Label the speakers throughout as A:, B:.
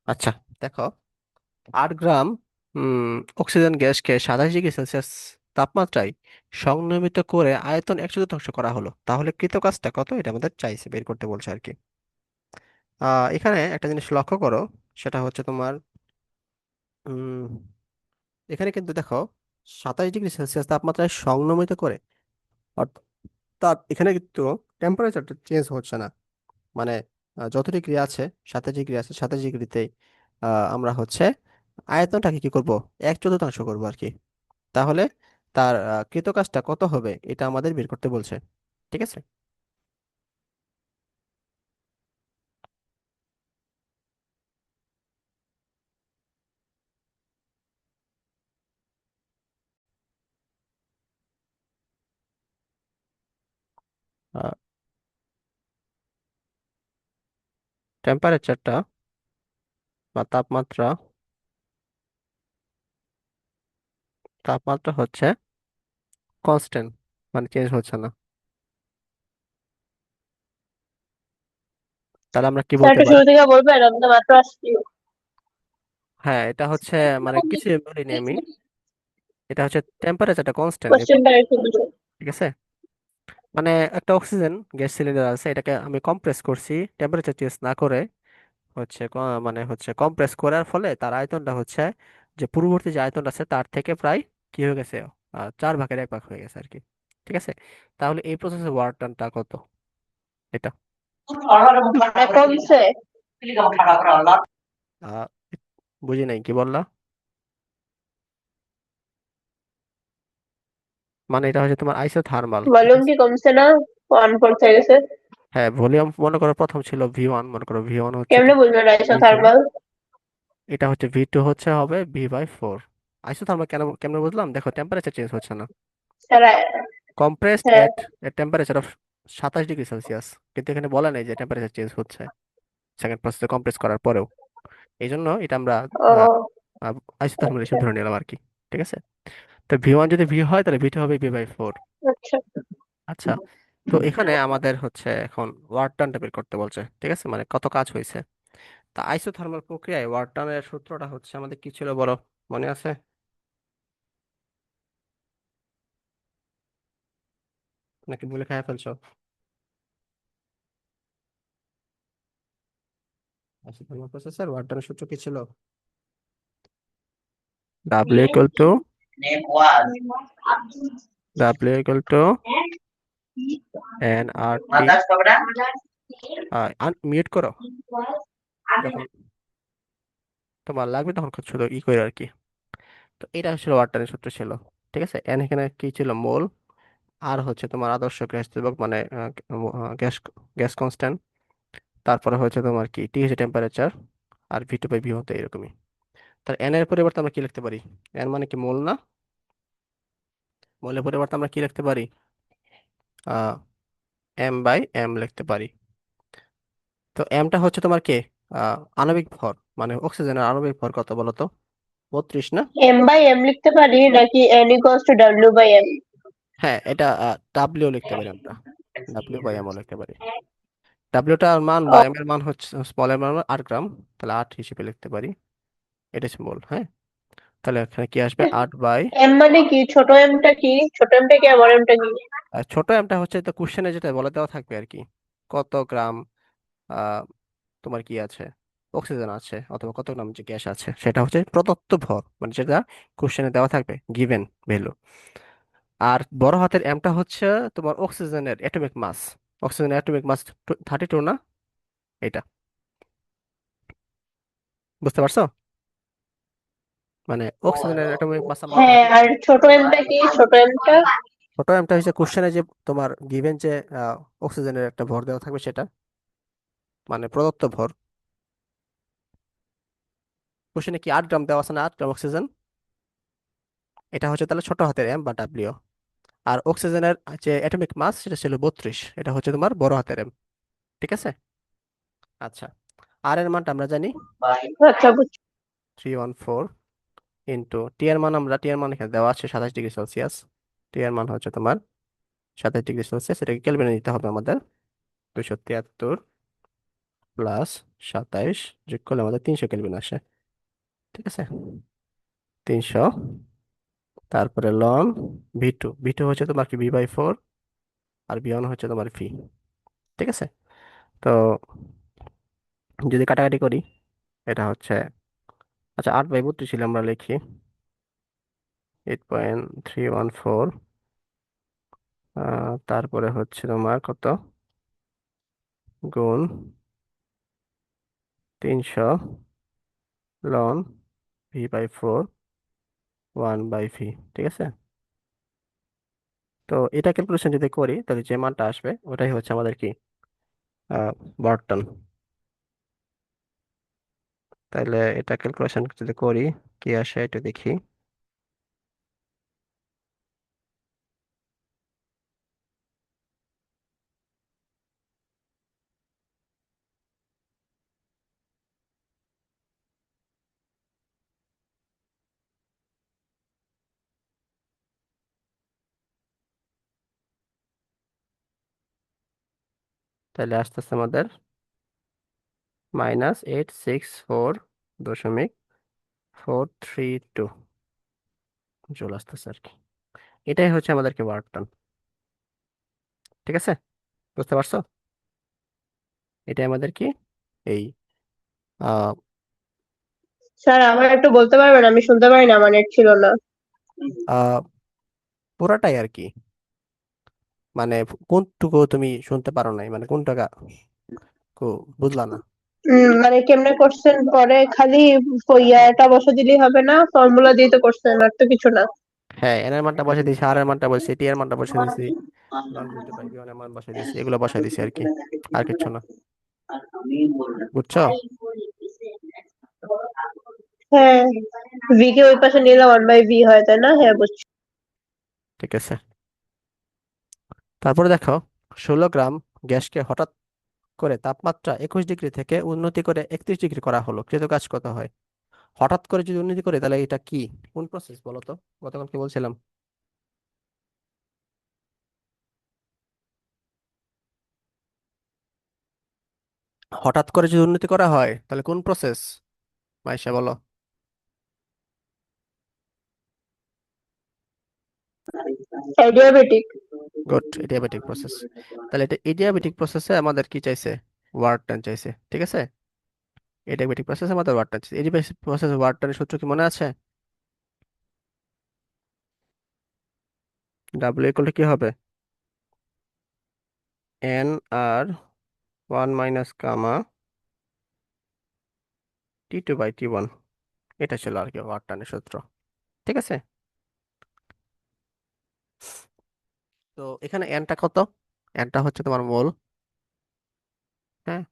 A: আচ্ছা, দেখো, 8 গ্রাম oxygen গ্যাসকে 27 degree Celsius তাপমাত্রায় সংনির্মিত করে আয়তন 1/4 করা হলো, তাহলে কৃত কাজটা কত, এটা আমাদের চাইছে, বের করতে বলছে আর কি। এখানে একটা জিনিস লক্ষ্য করো, সেটা হচ্ছে তোমার উম, এখানে কিন্তু দেখো 27 ডিগ্রি সেলসিয়াস তাপমাত্রায় সংনির্মিত করে, অর্থাৎ এখানে কিন্তু টেম্পারেচারটা চেঞ্জ হচ্ছে না। মানে যত ডিগ্রি আছে, 27 ডিগ্রি আছে, 27 ডিগ্রিতেই আমরা হচ্ছে আয়তনটাকে কি করব, 1/4 করবো আর কি। তাহলে তার কৃত কাজটা কত হবে, এটা আমাদের বের করতে বলছে। ঠিক আছে। টেম্পারেচারটা বা তাপমাত্রা, তাপমাত্রা হচ্ছে কনস্ট্যান্ট, মানে চেঞ্জ হচ্ছে না। তাহলে আমরা কি
B: স্যার
A: বলতে
B: একটু
A: পারি?
B: শুরু থেকে বলবেন, আমি তো মাত্র আসছি।
A: হ্যাঁ, এটা হচ্ছে মানে কিছু বলিনি আমি, এটা হচ্ছে টেম্পারেচারটা কনস্ট্যান্ট।
B: কোশ্চেনটা একটু বুঝুন।
A: ঠিক আছে, মানে একটা অক্সিজেন গ্যাস সিলিন্ডার আছে, এটাকে আমি কম্প্রেস করছি টেম্পারেচার চেঞ্জ না করে, হচ্ছে মানে হচ্ছে কম্প্রেস করার ফলে তার আয়তনটা হচ্ছে যে পূর্ববর্তী যে আয়তনটা আছে তার থেকে প্রায় কি হয়ে গেছে, 4 ভাগের 1 ভাগ হয়ে গেছে আর কি। ঠিক আছে, তাহলে এই প্রসেসের ওয়ার্ক টানটা কত, এটা
B: মানে কমছে।
A: আহ, বুঝি নাই, কি বললা? মানে এটা হচ্ছে তোমার আইসোথার্মাল। ঠিক
B: ভলিউম
A: আছে,
B: কি কমছে না? 1 হয়ে গেছে।
A: হ্যাঁ, ভলিউম মনে করো প্রথম ছিল ভি 1, মনে করো ভি 1 হচ্ছে
B: কেমনে বুঝবেন
A: V2,
B: আইসোথার্মাল?
A: এটা হচ্ছে ভি 2 হচ্ছে হবে V/4। আইসোথার্মাল কেন কেমনে বুঝলাম, দেখো টেম্পারেচার চেঞ্জ হচ্ছে না,
B: স্যার
A: compressed
B: হ্যাঁ।
A: at a temperature of 27 degree Celsius, কিন্তু এখানে বলা নেই যে টেম্পারেচার চেঞ্জ হচ্ছে সেকেন্ড প্রসেসে কম্প্রেস করার পরেও। এই জন্য এটা আমরা
B: ও
A: আইসোথার্মাল
B: আচ্ছা
A: হিসেবে ধরে নিলাম আর কি। ঠিক আছে, তো V1 যদি ভি হয় তাহলে ভি 2 হবে V/4।
B: আচ্ছা।
A: আচ্ছা, তো এখানে আমাদের হচ্ছে এখন ওয়ার্ক ডানটা বের করতে বলছে। ঠিক আছে, মানে কত কাজ হয়েছে। তা আইসোথার্মাল প্রক্রিয়ায় ওয়ার্ক ডানের সূত্রটা হচ্ছে আমাদের কি ছিল বলো, মনে আছে নাকি ভুলে খেয়ে ফেলছো? আইসোথার্মাল প্রসেসের ওয়ার্ক ডানের সূত্র কি ছিল? W W NRT, মিউট করো, যখন তোমার লাগবে তখন শুধু ই করে আর কি। তো এটা ছিল ওয়াটারের সূত্র ছিল। ঠিক আছে, এন এখানে কি ছিল, মোল। আর হচ্ছে তোমার আদর্শ গ্যাস ধ্রুবক, মানে গ্যাস গ্যাস কনস্ট্যান্ট। তারপরে হচ্ছে তোমার কি টি হচ্ছে টেম্পারেচার, আর V2/V হতো এরকমই। তার এন এর পরিবর্তে আমরা কি লিখতে পারি? এন মানে কি মোল না? মোলের পরিবর্তে আমরা কি লিখতে পারি? আহ M/M লিখতে পারি। তো এমটা হচ্ছে তোমার কে, আণবিক ভর, মানে অক্সিজেনের আণবিক ভর কত বলো তো? 32 না?
B: M/M লিখতে পারি নাকি N=W/M?
A: হ্যাঁ, এটা ডাব্লিউ লিখতে পারি আমরা, W/M লিখতে পারি। ডাব্লিউটার মান বা
B: ও
A: এম এর মান হচ্ছে, স্মল এর মান 8 গ্রাম, তাহলে 8 হিসেবে লিখতে পারি। এটা হচ্ছে মোল। হ্যাঁ, তাহলে এখানে কি আসবে, 8 বাই,
B: এম মানে কি? ছোট এমটা কি? ছোট এমটা কি আর বড় এমটা কি?
A: ছোট এমটা হচ্ছে তো কোশ্চেনে যেটা বলে দেওয়া থাকবে আর কি, কত গ্রাম আহ, তোমার কি আছে, অক্সিজেন আছে, অথবা কত গ্রাম যে গ্যাস আছে, সেটা হচ্ছে প্রদত্ত ভর, মানে যেটা কোশ্চেনে দেওয়া থাকবে, গিভেন ভ্যালু। আর বড় হাতের এমটা হচ্ছে তোমার অক্সিজেনের অ্যাটমিক মাস। অক্সিজেনের অ্যাটমিক মাস 32 না? এটা বুঝতে পারছো? মানে অক্সিজেনের অ্যাটমিক মাস আমরা
B: হ্যাঁ,
A: 32।
B: আর ছোট এমটা কি? ছোট এমটা?
A: ছোট এমটা হচ্ছে কোশ্চেনে যে তোমার গিভেন যে অক্সিজেনের একটা ভর দেওয়া থাকবে সেটা, মানে প্রদত্ত ভর। কোশ্চেনে কি 8 গ্রাম দেওয়া আছে না, 8 গ্রাম অক্সিজেন, এটা হচ্ছে তাহলে ছোট হাতের এম বা ডাব্লিউ। আর অক্সিজেনের যে অ্যাটমিক মাস সেটা ছিল 32, এটা হচ্ছে তোমার বড় হাতের এম। ঠিক আছে। আচ্ছা, আর এর মানটা আমরা জানি
B: আচ্ছা, বুঝছি।
A: 314, ইন্টু টি এর মান, আমরা টি এর মান এখানে দেওয়া আছে 27 ডিগ্রি সেলসিয়াস। টি এর মান হচ্ছে তোমার 27 ডিগ্রি সেলসিয়াস, এটাকে কেলভিনে নিতে হবে আমাদের, 273 প্লাস 27 যোগ করলে আমাদের 300 কেলভিন আসে। ঠিক আছে, 300। তারপরে লন ভি টু হচ্ছে তোমার কি V/4, আর V1 হচ্ছে তোমার ভি। ঠিক আছে, তো যদি কাটাকাটি করি, এটা হচ্ছে, আচ্ছা 8/32 ছিল, আমরা লিখি 8.314। তারপরে হচ্ছে তোমার কত, গুণ 300 লন V/4 1/V। ঠিক আছে, তো এটা ক্যালকুলেশন যদি করি তাহলে যে মানটা আসবে ওটাই হচ্ছে আমাদের কি, বর্টন। তাহলে এটা ক্যালকুলেশন যদি করি কি আসে এটা দেখি। তাহলে আস্তে আস্তে আমাদের -864.432 চলে আসতেছে আর কি। এটাই হচ্ছে আমাদেরকে ওয়ার্ক ডান। ঠিক আছে, বুঝতে পারছো? এটাই আমাদের কি, এই আহ
B: স্যার আমার একটু বলতে পারবেন, আমি শুনতে পারি না, আমার নেট ছিল না।
A: আহ, পুরাটাই আর কি, মানে কোনটুকু তুমি শুনতে পারো নাই, মানে কোনটা বুঝলা না?
B: মানে কেমনে করছেন পরে খালি ইয়াটা বসে দিলেই হবে না? ফর্মুলা দিয়ে তো করছেন, আর তো কিছু না।
A: হ্যাঁ, এন এর মানটা বসাই দিয়েছি, আর এর মানটা বসে, টি এর মানটা বসাই দিয়েছি, লন V2/V1 এর মান বসাই দিয়েছি, এগুলো বসাই দিয়েছি আর কি, আর কিছু না। বুঝছো?
B: হ্যাঁ, ভি কে ওই পাশে নিলে 1/V হয়, তাই না? হ্যাঁ, বুঝছি।
A: ঠিক আছে, তারপরে দেখো 16 গ্রাম গ্যাসকে হঠাৎ করে তাপমাত্রা 21 ডিগ্রি থেকে উন্নতি করে 31 ডিগ্রি করা হলো, কৃতকাজ কত হয়? হঠাৎ করে যদি উন্নতি করে তাহলে এটা কি, কোন প্রসেস বলো তো? গতকাল কি বলছিলাম? হঠাৎ করে যদি উন্নতি করা হয় তাহলে কোন প্রসেস, মাইশা বলো।
B: অ্যাডিয়াবেটিক।
A: Good, adiabatic process. তাহলে এটা এডিয়াবেটিক প্রসেসে আমাদের কি চাইছে, ওয়ার্ক ডান চাইছে। ঠিক আছে, এডিয়াবেটিক প্রসেসে আমাদের ওয়ার্ক ডান চাইছে। এডিয়াবেটিক প্রসেসে ওয়ার্ক ডানের সূত্র কি মনে আছে? ডাব্লিউ ইকুয়াল টু কি হবে, Nr1 - T2/T1। এটা ছিল আর কি ওয়ার্ক ডানের সূত্র। ঠিক আছে, তো এখানে এনটা কত, এনটা হচ্ছে তোমার মোল। হ্যাঁ,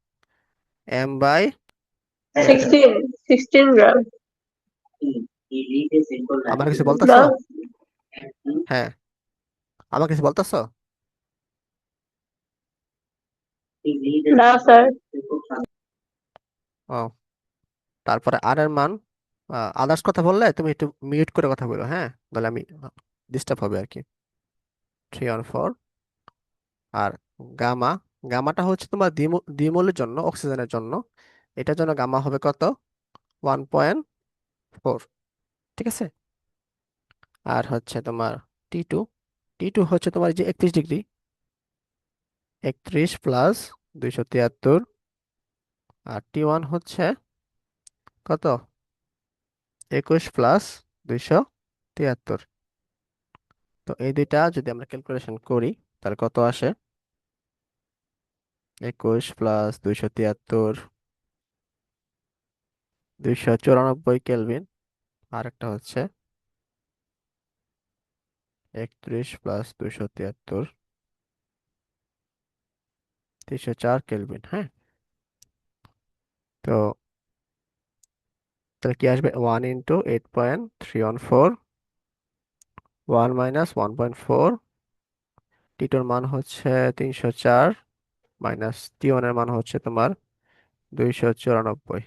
A: M/L।
B: 16 গ্রাম।
A: আমার কিছু
B: না,
A: বলতেছো? হ্যাঁ, আমার কিছু বলতেছো?
B: না স্যার।
A: ও, তারপরে আর এর মান, আদার্স কথা বললে তুমি একটু মিউট করে কথা বলো, হ্যাঁ, তাহলে আমি ডিস্টার্ব হবে আর কি। 3 on 4। আর গামা, গামাটা হচ্ছে তোমার দ্বিমূলের জন্য, অক্সিজেনের জন্য, এটার জন্য গামা হবে কত, 1.4। ঠিক আছে, আর হচ্ছে তোমার T2, T2 হচ্ছে তোমার এই যে 31 ডিগ্রি, 31 প্লাস 273। আর T1 হচ্ছে কত, 21 প্লাস 273। তো এই দুইটা যদি আমরা ক্যালকুলেশন করি তাহলে কত আসে, 21 প্লাস 273, 294 কেলভিন। আর একটা হচ্ছে 31 প্লাস 273, 304 কেলভিন। হ্যাঁ, তো তাহলে কি আসবে, 1 × 8.314, 1 - 1.4। টিটোর মান হচ্ছে 304, মাইনাস T1 এর মান হচ্ছে তোমার 294।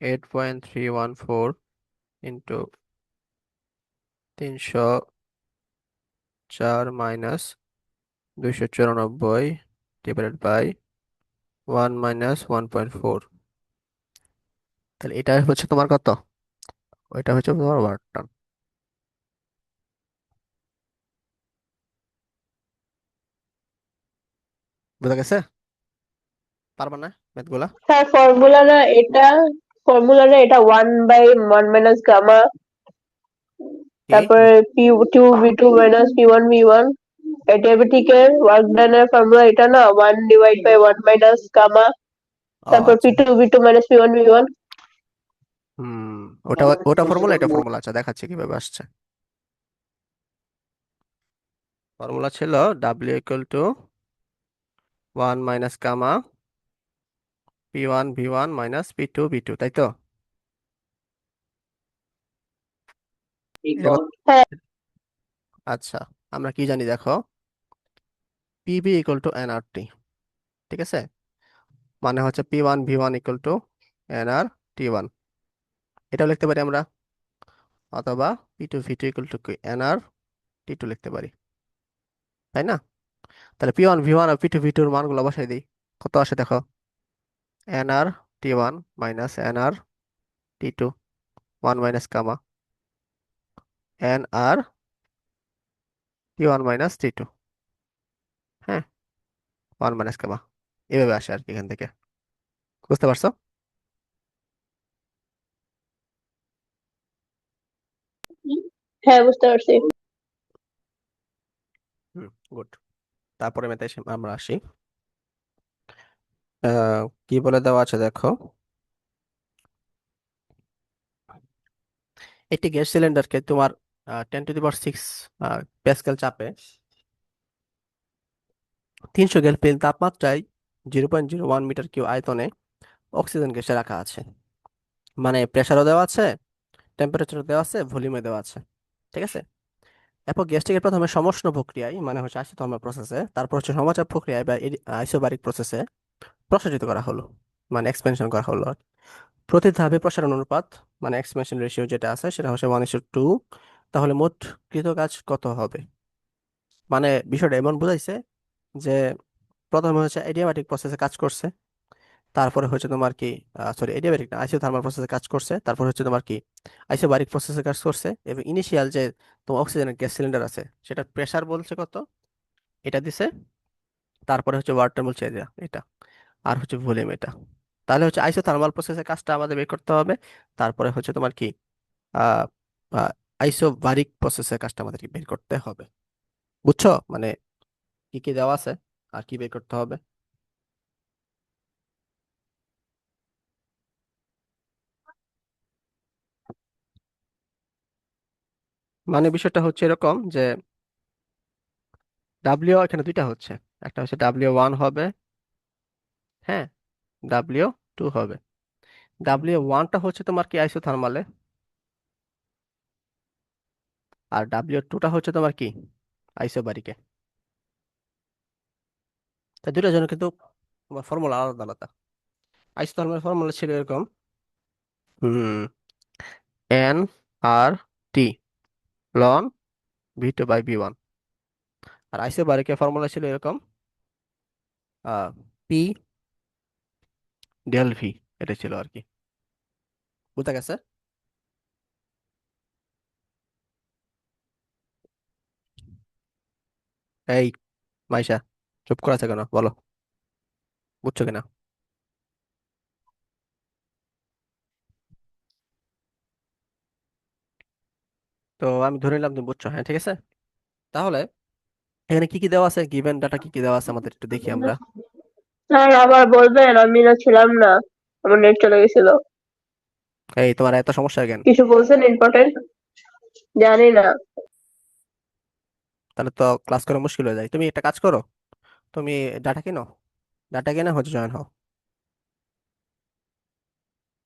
A: 8.314 ইন্টু 304 মাইনাস 294 ডিভাইডেড বাই 1 - 1.4। তাহলে এটা হচ্ছে তোমার কত? ওইটা হচ্ছে তোমার ওয়াট টন। বুঝা গেছে? পারবা না ম্যাথ গুলা?
B: স্যার ফর্মুলাটা 1/1 - গামা,
A: কি?
B: তারপরে P2V2 - P1V1। অ্যাডিয়াবেটিকের ওয়ার্ক ডানের ফর্মুলা এটা না, 1/1 - গামা,
A: ও
B: তারপর
A: আচ্ছা।
B: P2V2 - P1V1।
A: হুম। ওটা ওটা ফর্মুলা, এটা ফর্মুলা। আচ্ছা, দেখাচ্ছি কিভাবে আসছে। ফর্মুলা ছিল W = 1 - গামা P1V1 - P2V2, তাই তো? এরকম।
B: হ্যাঁ।
A: আচ্ছা, আমরা কি জানি দেখো, PB = NRT। ঠিক আছে, মানে হচ্ছে P1V1 = NRT1। এটাও লিখতে পারি আমরা, অথবা P2V2 NRT2 লিখতে পারি, তাই না? তাহলে P1V1 আর P2V2 এর মানগুলো বসাই দিই। কত আসে দেখো, NRT1 - NRT2, 1 - gamma NRT1 - T2। হ্যাঁ, 1 - গামা, এভাবে আসে আর কি এখান থেকে। বুঝতে পারছো?
B: হ্যাঁ, বুঝতে পারছি।
A: হুম, গুড। তারপরে মেতে আমরা আসি। কি বলে দেওয়া আছে দেখো, একটি গ্যাস সিলিন্ডারকে তোমার 10⁶ প্যাসকেল চাপে 300 কেলভিন তাপমাত্রায় 0.01 মিটার কিউব আয়তনে অক্সিজেন গ্যাসে রাখা আছে। মানে প্রেসারও দেওয়া আছে, টেম্পারেচারও দেওয়া আছে, ভলিউমে দেওয়া আছে। ঠিক আছে। এরপর গ্যাসটিকে প্রথমে সমষ্ণ প্রক্রিয়ায়, মানে হচ্ছে আইসোথার্মাল প্রসেসে, তারপর হচ্ছে সমচাপ প্রক্রিয়ায় বা আইসোবারিক প্রসেসে প্রসারিত করা হলো, মানে এক্সপেনশন করা হলো। প্রতি ধাপে প্রসারণ অনুপাত, মানে এক্সপেনশন রেশিও যেটা আছে সেটা হচ্ছে 1:2। তাহলে মোট কৃত কাজ কত হবে? মানে বিষয়টা এমন বুঝাইছে যে প্রথমে হচ্ছে এডিয়াবাটিক প্রসেসে কাজ করছে, তারপরে হচ্ছে তোমার কি, সরি এডিয়াবেটিক না, আইসোথার্মাল প্রসেসে কাজ করছে, তারপর হচ্ছে তোমার কি আইসোবারিক প্রসেসে কাজ করছে, এবং ইনিশিয়াল যে তোমার অক্সিজেনের গ্যাস সিলিন্ডার আছে সেটার প্রেসার বলছে কত, এটা দিছে। তারপরে হচ্ছে ওয়াটার বলছে এটা, আর হচ্ছে ভলিউম এটা। তাহলে হচ্ছে আইসোথার্মাল প্রসেসের কাজটা আমাদের বের করতে হবে। তারপরে হচ্ছে তোমার কি আহ আইসোবারিক প্রসেসের কাজটা আমাদের বের করতে হবে। বুঝছো? মানে কি কি দেওয়া আছে আর কি বের করতে হবে। মানে বিষয়টা হচ্ছে এরকম যে ডাব্লিউ এখানে দুইটা হচ্ছে, একটা হচ্ছে W1 হবে, হ্যাঁ, W2 হবে। W1টা হচ্ছে তোমার কি আইসোথার্মালে, আর W2টা হচ্ছে তোমার কি আইসোবারিকে। তা দুইটার জন্য কিন্তু তোমার ফর্মুলা আলাদা আলাদা। আইসোথার্মাল ফর্মুলা ছিল এরকম, হুম, NRT লন V2/V1। আর আইসোবারিকের ফর্মুলা ছিল এরকম, P∆V, এটা ছিল আর কি। বুঝা গেছে? এই মাইশা, চুপ করে আছে কেন বলো, বুঝছো কিনা? তো আমি ধরে নিলাম তুমি বুঝছো, হ্যাঁ ঠিক আছে। তাহলে এখানে কি কি দেওয়া আছে, গিভেন ডাটা কি কি দেওয়া আছে আমাদের একটু দেখি আমরা।
B: স্যার আবার বলবেন, আমি না ছিলাম না, আমার নেট চলে গেছিল।
A: এই তোমার এত সমস্যা কেন?
B: কিছু বলছেন ইম্পর্টেন্ট? জানি না।
A: তাহলে তো ক্লাস করা মুশকিল হয়ে যায়। তুমি একটা কাজ করো, তুমি ডাটা কিনো, ডাটা কিনে হচ্ছে জয়েন হও,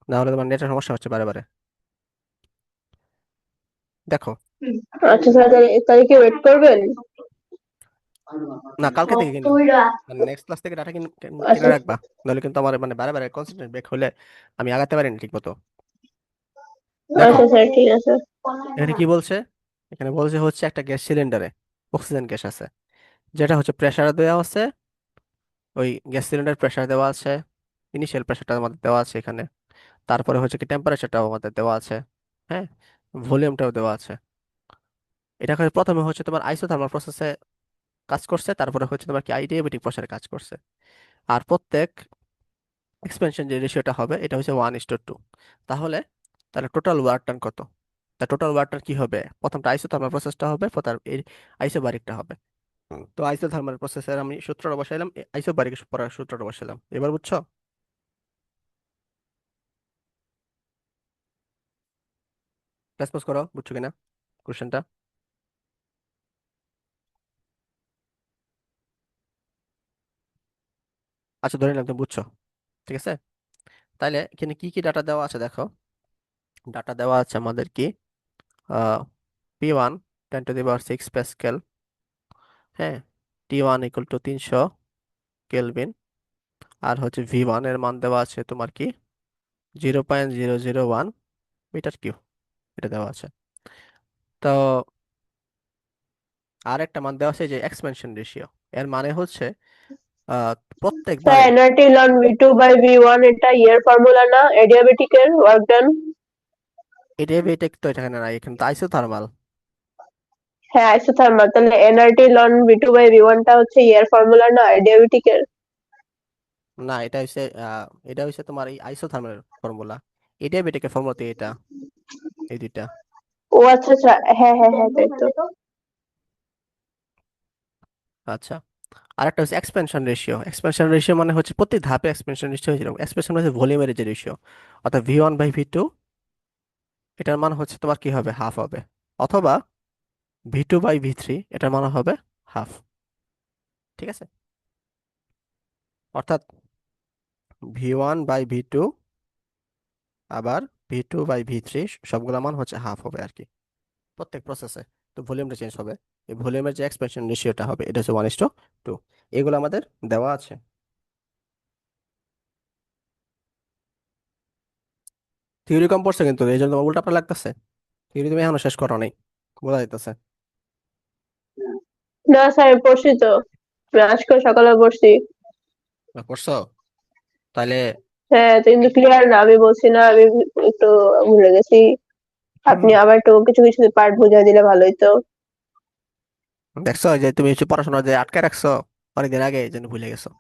A: না হলে তোমার নেটের সমস্যা হচ্ছে বারে বারে। দেখো,
B: আচ্ছা স্যার, তারিখে ওয়েট করবেন।
A: না কালকে থেকে কিনো, মানে নেক্সট ক্লাস থেকে ডাটা কিনে
B: আচ্ছা।
A: রাখবা। নাহলে কিন্তু আমার মানে বারে বারে কনসেন্ট্রেট ব্রেক হলে আমি আগাতে পারি না ঠিক মতো। দেখো,
B: আচ্ছা স্যার, ঠিক আছে।
A: এখানে কি বলছে, এখানে বলছে হচ্ছে একটা গ্যাস সিলিন্ডারে অক্সিজেন গ্যাস আছে, যেটা হচ্ছে প্রেসার দেওয়া আছে, ওই গ্যাস সিলিন্ডার প্রেসার দেওয়া আছে, ইনিশিয়াল প্রেসারটা আমাদের দেওয়া আছে এখানে, তারপরে হচ্ছে কি টেম্পারেচারটাও আমাদের দেওয়া আছে, হ্যাঁ, ভলিউমটাও দেওয়া আছে। এটা প্রথমে হচ্ছে তোমার আইসোথার্মাল প্রসেসে কাজ করছে, তারপরে হচ্ছে তোমার কি আইডিয়াবেটিক প্রসারে কাজ করছে। আর প্রত্যেক এক্সপেনশন যে রেশিওটা হবে এটা হচ্ছে 1:2। তাহলে তাহলে টোটাল ওয়ার্ক ডান কত? তা টোটাল ওয়ার্ক ডান কি হবে? প্রথমটা আইসোথার্মাল প্রসেসটা হবে, পর এই আইসোবারিকটা হবে। তো আইসোথার্মাল প্রসেসের আমি সূত্রটা বসাইলাম, আইসোবারিক পড়ার সূত্রটা বসাইলাম, এবার বুঝছো? রেসপন্স করো, বুঝছো কিনা কোশ্চেনটা? আচ্ছা, ধরে নিলাম তুমি বুঝছো। ঠিক আছে, তাহলে এখানে কি কি ডাটা দেওয়া আছে দেখো। ডাটা দেওয়া আছে আমাদের কি, P1 10⁶ প্যাসকেল, হ্যাঁ, T1 = 300 কেলভিন, আর হচ্ছে V1 এর মান দেওয়া আছে তোমার কি 0.001 মিটার কিউব, এটা দেওয়া আছে। তো আর একটা মান দেওয়া আছে যে এক্সপেনশন রেশিও, এর মানে হচ্ছে আহ,
B: স্যার
A: প্রত্যেকবারে।
B: এনআরটি লন V2/V1 এটা ইয়ার ফর্মুলা না অ্যাডিয়াবেটিক এর ওয়ার্ক ডান?
A: এটা তো এখানে নাই, এখানে তো আইসোথার্মাল।
B: হ্যাঁ আইসোথার্মাল, তাহলে এনআরটি লন V2/V1 টা হচ্ছে ইয়ার ফর্মুলা না অ্যাডিয়াবেটিক এর?
A: না, এটা হচ্ছে তোমার এই আইসোথার্মাল ফর্মুলা, এটাই বেটেকে ফর্মুলাতে এটা, এই দুইটা।
B: ও আচ্ছা আচ্ছা, হ্যাঁ হ্যাঁ হ্যাঁ তাই তো।
A: আচ্ছা, আর একটা হচ্ছে এক্সপেনশন রেশিও। এক্সপেনশন রেশিও মানে হচ্ছে প্রতি ধাপে এক্সপেনশন রেশিও হয়েছিল, এক্সপেনশন হচ্ছে ভলিউমের যে রেশিও, অর্থাৎ V1/V2, এটার মান হচ্ছে তোমার কি হবে, হাফ হবে। অথবা V2/V3, এটার মান হবে হাফ। ঠিক আছে, অর্থাৎ V1/V2 আবার V2/V3 সবগুলা মান হচ্ছে হাফ হবে আর কি, প্রত্যেক প্রসেসে। তো ভলিউমটা চেঞ্জ হবে, এই ভলিউমের যে এক্সপেনশন রেশিওটা হবে এটা হচ্ছে 1:2। এগুলো আমাদের দেওয়া আছে। থিওরি কম পড়ছে কিন্তু, এই জন্য তোমার উল্টাপাল্টা লাগতেছে। থিওরি তুমি এখনো শেষ করো নাই, বোঝা যাইতেছে।
B: না স্যার পড়ছি তো, আমি আজকে সকালে পড়ছি।
A: পড়ছো? তাহলে
B: হ্যাঁ তো কিন্তু ক্লিয়ার না, আমি বলছি না, আমি একটু ভুলে গেছি। আপনি আবার একটু কিছু কিছু পার্ট বুঝিয়ে দিলে ভালো হতো।
A: দেখছো যে তুমি হচ্ছে পড়াশোনা যে আটকে রাখছো অনেকদিন আগে, এই জন্য ভুলে গেছো।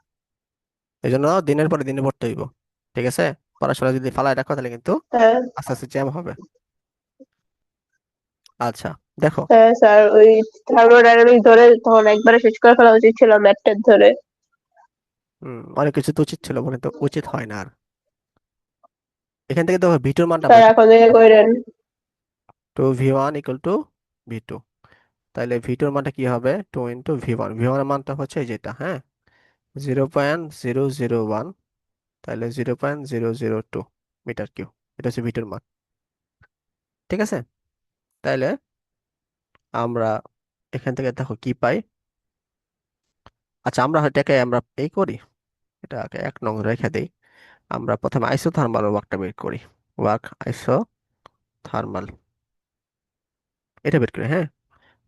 A: এই জন্য দিনের পরে দিনে পড়তে হইব, ঠিক আছে? পড়াশোনা যদি ফালায় রাখো তাহলে কিন্তু
B: হ্যাঁ
A: আস্তে আস্তে জ্যাম হবে। আচ্ছা, দেখো।
B: হ্যাঁ স্যার, ওই থার্মোডাইনামিক্স ধরে তখন একবারে শেষ করে ফেলা উচিত ছিল ম্যাথ ট্যাথ ধরে।
A: অনেক কিছু তো উচিত ছিল, কিন্তু উচিত হয় না আর। এখান থেকে দেখো ভিটুর মানটা
B: স্যার
A: বের
B: এখন
A: করতে
B: থেকে
A: হবে।
B: কইরেন।
A: টু V1 = V2, তাহলে ভিটুর মানটা কি হবে, 2 × V1। V1 এর মানটা হচ্ছে এই যেটা, হ্যাঁ, 0.001, তাহলে 0.002 মিটার কিউব, এটা হচ্ছে ভিটুর মান। ঠিক আছে, তাহলে আমরা এখান থেকে দেখো কি পাই। আচ্ছা, আমরা এটাকে আমরা এই করি, এটাকে 1 নং রেখে দিই। আমরা প্রথমে আইসোথার্মাল ওয়ার্কটা বের করি, ওয়ার্ক আইসোথার্মাল, এটা বের করি, হ্যাঁ।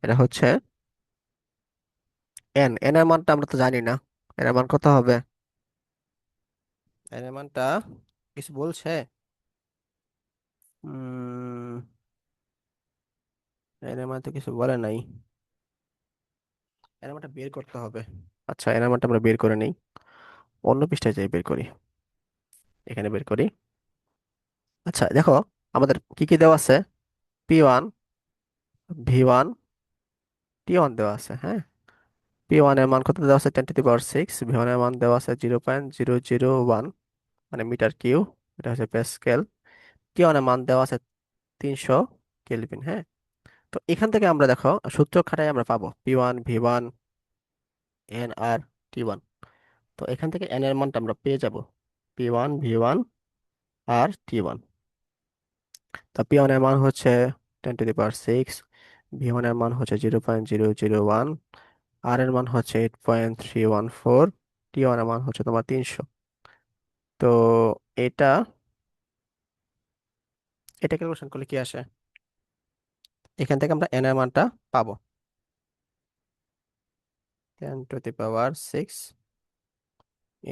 A: এটা হচ্ছে এন এর মানটা আমরা তো জানি না, এন এর মান কত হবে? এন এর মানটা কিছু বলছে? উম এন এর মান তো কিছু বলে নাই, এন এর মানটা বের করতে হবে। আচ্ছা, এন এর মানটা আমরা বের করে নেই, অন্য পৃষ্ঠায় যাই বের করি, এখানে বের করি। আচ্ছা দেখো, আমাদের কি কি দেওয়া আছে, P1, V1, T1 দেওয়া আছে, হ্যাঁ। P1 এর মান কত দেওয়া আছে, 10⁶। V1 এর মান দেওয়া আছে 0.001, মানে মিটার কিউব, এটা হচ্ছে প্যাসকেল। T1 এর মান দেওয়া আছে 300 কেলভিন, হ্যাঁ। তো এখান থেকে আমরা দেখো সূত্র খাটাই আমরা পাবো P1 V1 এন আর T1। তো এখান থেকে এন এর মানটা আমরা পেয়ে যাব, P1 V1 আর T1। তা P1 এর মান হচ্ছে 10⁶, V1 এর মান হচ্ছে 0.001, আর এর মান হচ্ছে 8.314, T1 এর মান হচ্ছে তোমার 300। তো এটা এটা ক্যালকুলেশন করলে কি আসে? এখান থেকে আমরা n এর মানটা পাবো 10⁻⁶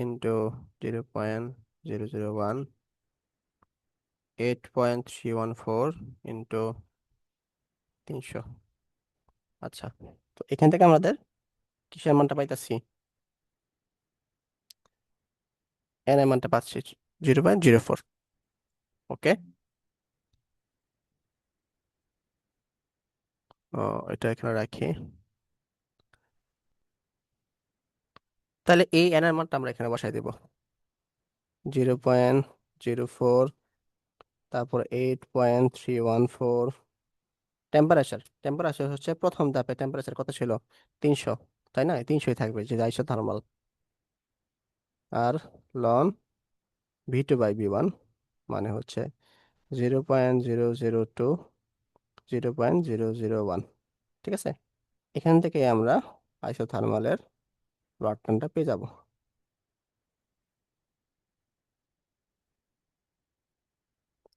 A: ইন্টু 0.001, 8.314 ইন্টু 300। আচ্ছা, তো এখান থেকে আমাদের কিসের মানটা পাইতাছি? n এর মানটা পাচ্ছি 0.04। ওকে, ও এটা এখানে রাখি। তাহলে এই n এর মানটা আমরা এখানে বসাই দেব 0.04, তারপর 8.314। টেম্পারেচার হচ্ছে প্রথম ধাপে টেম্পারেচার কত ছিল? 300, তাই না? 300ই থাকবে যে আইসোথার্মাল। আর লন V2/V1 মানে হচ্ছে 0.002, 0.001। ঠিক আছে, এখান থেকে আমরা আইসোথার্মালের ওয়ার্ক পেয়ে যাব।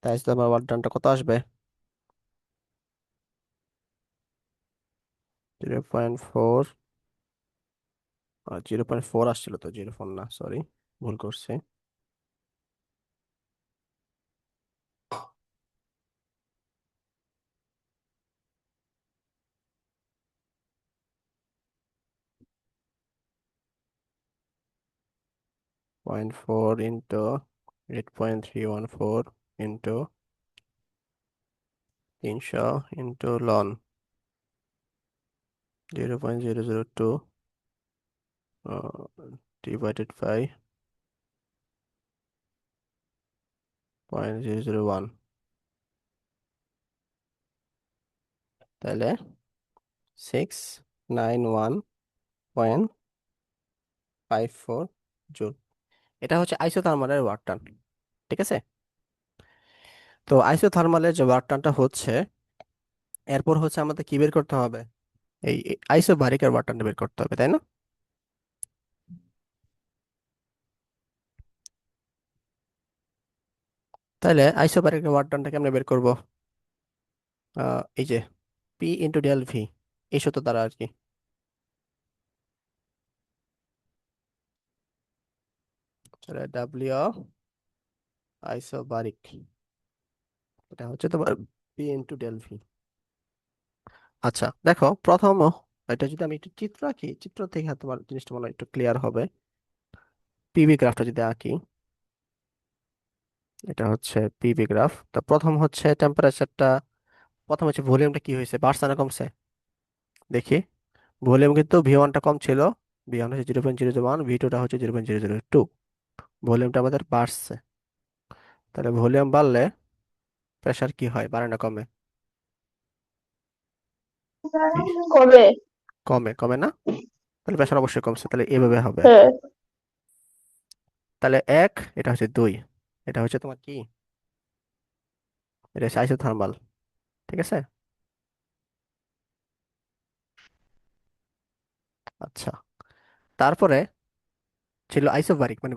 A: তাই আইসোথার্মাল ওয়ার্ক কত আসবে? 0.4, 0.4 আসছিল তো, 0.4 না, সরি, ভুল করছি। 0.4 into 8.314 into 300 into ln 0.002 divided by 0.001, তাহলে 691.54 জুল। এটা হচ্ছে আইসোথার্মালের ওয়ার্ক ডান। ঠিক আছে, তো আইসোথার্মালের যে ওয়ার্ক ডানটা হচ্ছে, এরপর হচ্ছে আমাদের কি বের করতে হবে? এই আইসোবারিকের ওয়ার্ক ডানটা বের করতে হবে, তাই না? তাহলে আইসোবারিকের ওয়ার্ক ডানটাকে আমরা বের করব এই যে পি ইন্টু ডেল ভি, এই সূত্র দ্বারা আর কি। তাহলে ডাব্লিউ আইসোবারিক, এটা হচ্ছে তোমার পি ইন্টু ডেল ভি। আচ্ছা দেখো, প্রথম এটা যদি আমি একটু চিত্র আঁকি, চিত্র থেকে তোমার জিনিসটা মনে হয় একটু ক্লিয়ার হবে। পিভি গ্রাফটা যদি আঁকি, এটা হচ্ছে পিভি গ্রাফ। তো প্রথম হচ্ছে টেম্পারেচারটা, প্রথম হচ্ছে ভলিউমটা কি হয়েছে, বাড়ছে না কমছে? দেখি, ভলিউম কিন্তু ভি1টা কম ছিল, ভি1 হচ্ছে 0.001, ভি2টা হচ্ছে 0.002। ভলিউমটা আমাদের বাড়ছে। তাহলে ভলিউম বাড়লে প্রেসার কি হয়, বাড়ে না কমে? কি?
B: কবে?
A: কমে, কমে না? তাহলে প্রেসার অবশ্যই কমছে, তাহলে এভাবে হবে আর কি।
B: হ্যাঁ।
A: তাহলে এক, এটা হচ্ছে দুই, এটা হচ্ছে তোমার কি, এটা হচ্ছে আইসোথার্মাল। ঠিক আছে, আচ্ছা, তারপরে ছিল আইসোবারিক, মানে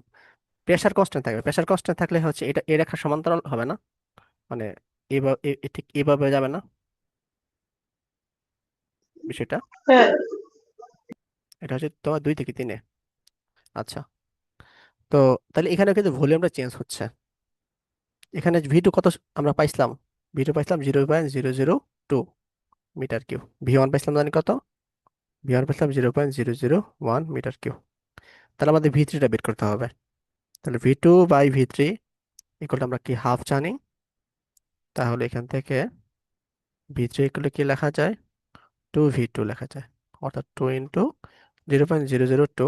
A: প্রেসার কনস্ট্যান্ট থাকবে। প্রেসার কনস্ট্যান্ট থাকলে হচ্ছে এটা এই রেখার সমান্তরাল হবে না, মানে এভাবে ঠিক এভাবে যাবে না বিষয়টা।
B: হ্যাঁ।
A: এটা হচ্ছে তোমার 2 থেকে 3-এ। আচ্ছা, তো তাহলে এখানে কিন্তু ভলিউমটা চেঞ্জ হচ্ছে। এখানে ভি2 কত আমরা পাইছিলাম? ভি2 পাইছিলাম 0.002 মিটার কিউব। ভি1 পাইছিলাম জানি কত? ভি1 পাইছিলাম 0.001 মিটার কিউব। তাহলে আমাদের ভি3টা বের করতে হবে। তাহলে ভি2/ভি3 ইকুয়াল আমরা কি হাফ জানি। তাহলে এখান থেকে ভি3 ইকুয়াল কি লেখা যায়? 2v2 লেখা যায়, অর্থাৎ 2 ইন্টু 0.002,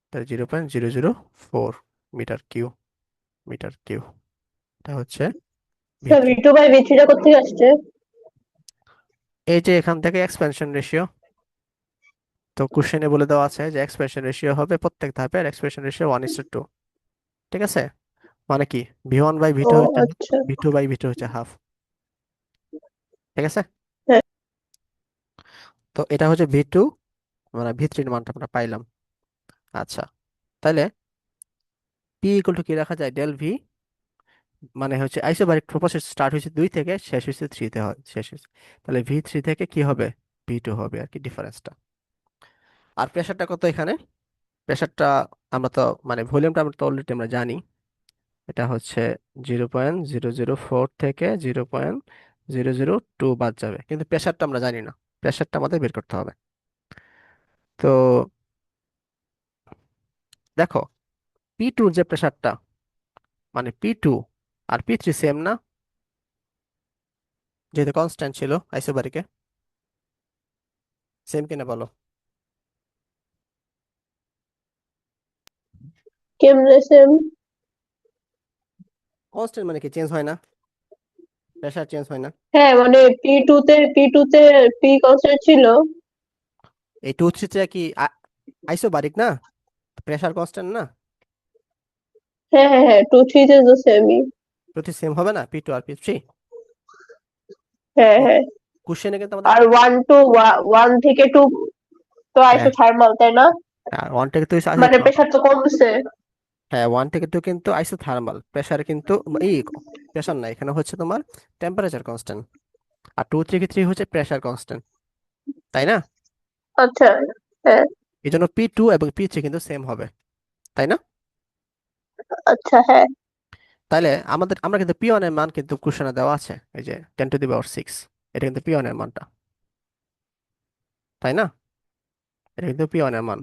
A: তাহলে 0.004 মিটার কিউব। এটা হচ্ছে ভি3।
B: V2/V3 টা কোথেকে আসছে?
A: এই যে এখান থেকে এক্সপেনশন রেশিও, তো কোশ্চেনে বলে দেওয়া আছে যে এক্সপ্রেশন রেশিও হবে প্রত্যেক ধাপের এক্সপ্রেশন রেশিও 1:2। ঠিক আছে, মানে কি, ভি1 বাই
B: ও
A: ভি2 হচ্ছে,
B: আচ্ছা।
A: ভি2/ভি2 হচ্ছে হাফ। ঠিক আছে,
B: হ্যাঁ।
A: তো এটা হচ্ছে ভি2, মানে ভি3 মানটা আমরা পাইলাম। আচ্ছা, তাহলে পি ইকুয়াল টু কি রাখা যায়, ডেল ভি মানে হচ্ছে আইসোবারিক প্রসেস স্টার্ট হয়েছে 2 থেকে, শেষ হয়েছে 3 তে, হয় শেষ হয়েছে। তাহলে V3 থেকে কি হবে, V2 হবে আর কি, ডিফারেন্সটা। আর প্রেশারটা কত এখানে? প্রেশারটা আমরা তো মানে ভলিউমটা আমরা তো অলরেডি আমরা জানি। এটা হচ্ছে 0.004 থেকে 0.002 বাদ যাবে, কিন্তু প্রেশারটা আমরা জানি না। প্রেশারটা আমাদের বের করতে হবে। তো দেখো, P2 যে প্রেশারটা, মানে P2 আর P3 সেম না, যেহেতু কনস্ট্যান্ট ছিল আইসোবারিকে। সেম কিনা বলো?
B: কেমনে সেম?
A: কনস্ট্যান্ট মানে কি চেঞ্জ হয় না, প্রেশার চেঞ্জ হয় না।
B: হ্যাঁ, মানে পি টু তে পি কনস্ট্যান্ট ছিল।
A: এই 2 3 কি আইসোবারিক না, প্রেশার কনস্ট্যান্ট না?
B: হ্যাঁ হ্যাঁ হ্যাঁ, 2 3 তে তো সেমই।
A: প্রতি সেম হবে না, P2 আর P3?
B: হ্যাঁ হ্যাঁ।
A: কোশ্চেনে কিন্তু আমাদের
B: আর 1 থেকে 2 তো
A: হ্যাঁ,
B: আইসোথার্মাল, তাই না?
A: আর 1 থেকে 2 আছে
B: মানে প্রেশার তো কমছে।
A: হ্যাঁ, 1 থেকে 2 কিন্তু আইসোথার্মাল, প্রেসার কিন্তু এই প্রেসার না, এখানে হচ্ছে তোমার টেম্পারেচার কনস্ট্যান্ট। আর 2 থেকে 3 হচ্ছে প্রেসার কনস্ট্যান্ট, তাই না?
B: আচ্ছা। হ্যাঁ।
A: এই জন্য P2 এবং P3 কিন্তু সেম হবে, তাই না?
B: আচ্ছা। হ্যাঁ।
A: তাহলে আমরা কিন্তু P1 এর মান কিন্তু কোশ্চেনে দেওয়া আছে, এই যে 10⁶, এটা কিন্তু P1 এর মানটা, তাই না? এটা কিন্তু P1 এর মান।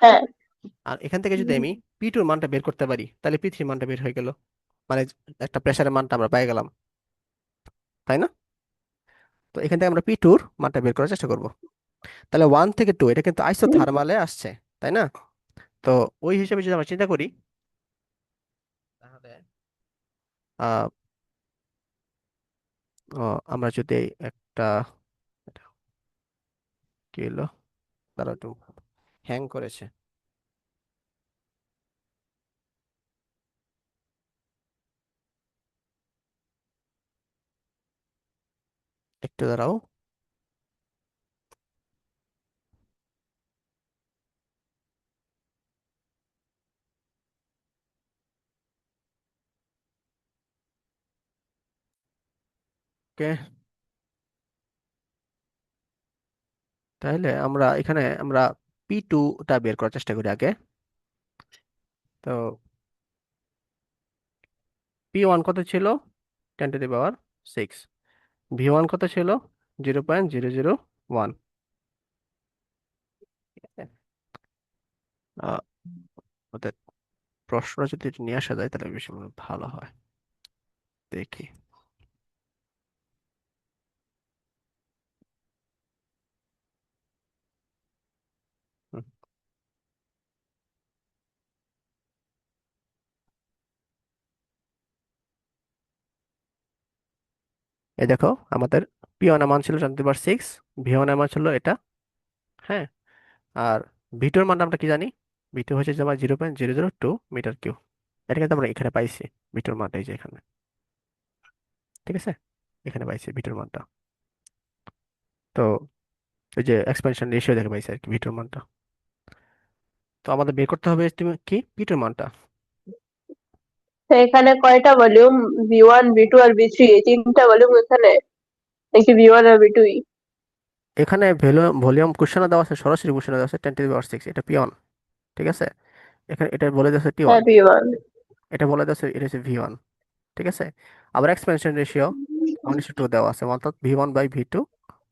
B: হ্যাঁ।
A: আর এখান থেকে যদি আমি P2 এর মানটা বের করতে পারি, তাহলে P3 মানটা বের হয়ে গেল, মানে একটা প্রেসারের মানটা আমরা পেয়ে গেলাম, তাই না? তো এখান থেকে আমরা P2 এর মানটা বের করার চেষ্টা করব। তাহলে 1 থেকে 2 এটা কিন্তু আইসোথার্মালে আসছে, তাই না? তো ওই হিসেবে যদি আমরা চিন্তা করি, তাহলে আহ আমরা যদি একটা, এটা কি হলো, তারা একটু হ্যাং করেছে, একটু দাঁড়াও। ওকে, তাহলে আমরা এখানে আমরা P2টা বের করার চেষ্টা করি আগে। তো P1 কত ছিল, 10⁶। V1 কত ছিল, 0.001। ওদের প্রশ্ন যদি নিয়ে আসা যায় তাহলে বেশি ভালো হয়, দেখি। হুম, এই দেখো, আমাদের P1 এর মান ছিল 10⁶, V1 এর মান ছিল এটা, হ্যাঁ। আর V2 এর মানটা আমরা কি জানি, V2 হচ্ছে তোমার 0.002 মিটার কিউব। এটা কিন্তু আমরা এখানে পাইছি, V2 এর মানটা এই যে এখানে, ঠিক আছে, এখানে পাইছি V2 এর মানটা। তো ওই যে এক্সপেনশন রেশিও দেখে পাইছি আর কি V2 এর মানটা। তো আমাদের বের করতে হবে তুমি কি P2 এর মানটা।
B: তো এখানে কয়টা ভলিউম? V1 V2 আর V3, এই তিনটা ভলিউম এখানে, নাকি V1 আর V2ই?
A: এখানে ভলিউম কোশ্চেনে দেওয়া আছে, সরাসরি কোশ্চেনে দেওয়া আছে 10⁶, এটা P1, ঠিক আছে। এখানে এটা বলে দিচ্ছে T1,
B: হ্যাঁ, V1।
A: এটা বলে দিচ্ছে এটা হচ্ছে V1, ঠিক আছে। আবার এক্সপেনশন রেশিও 1:2 দেওয়া আছে, অর্থাৎ V1/V2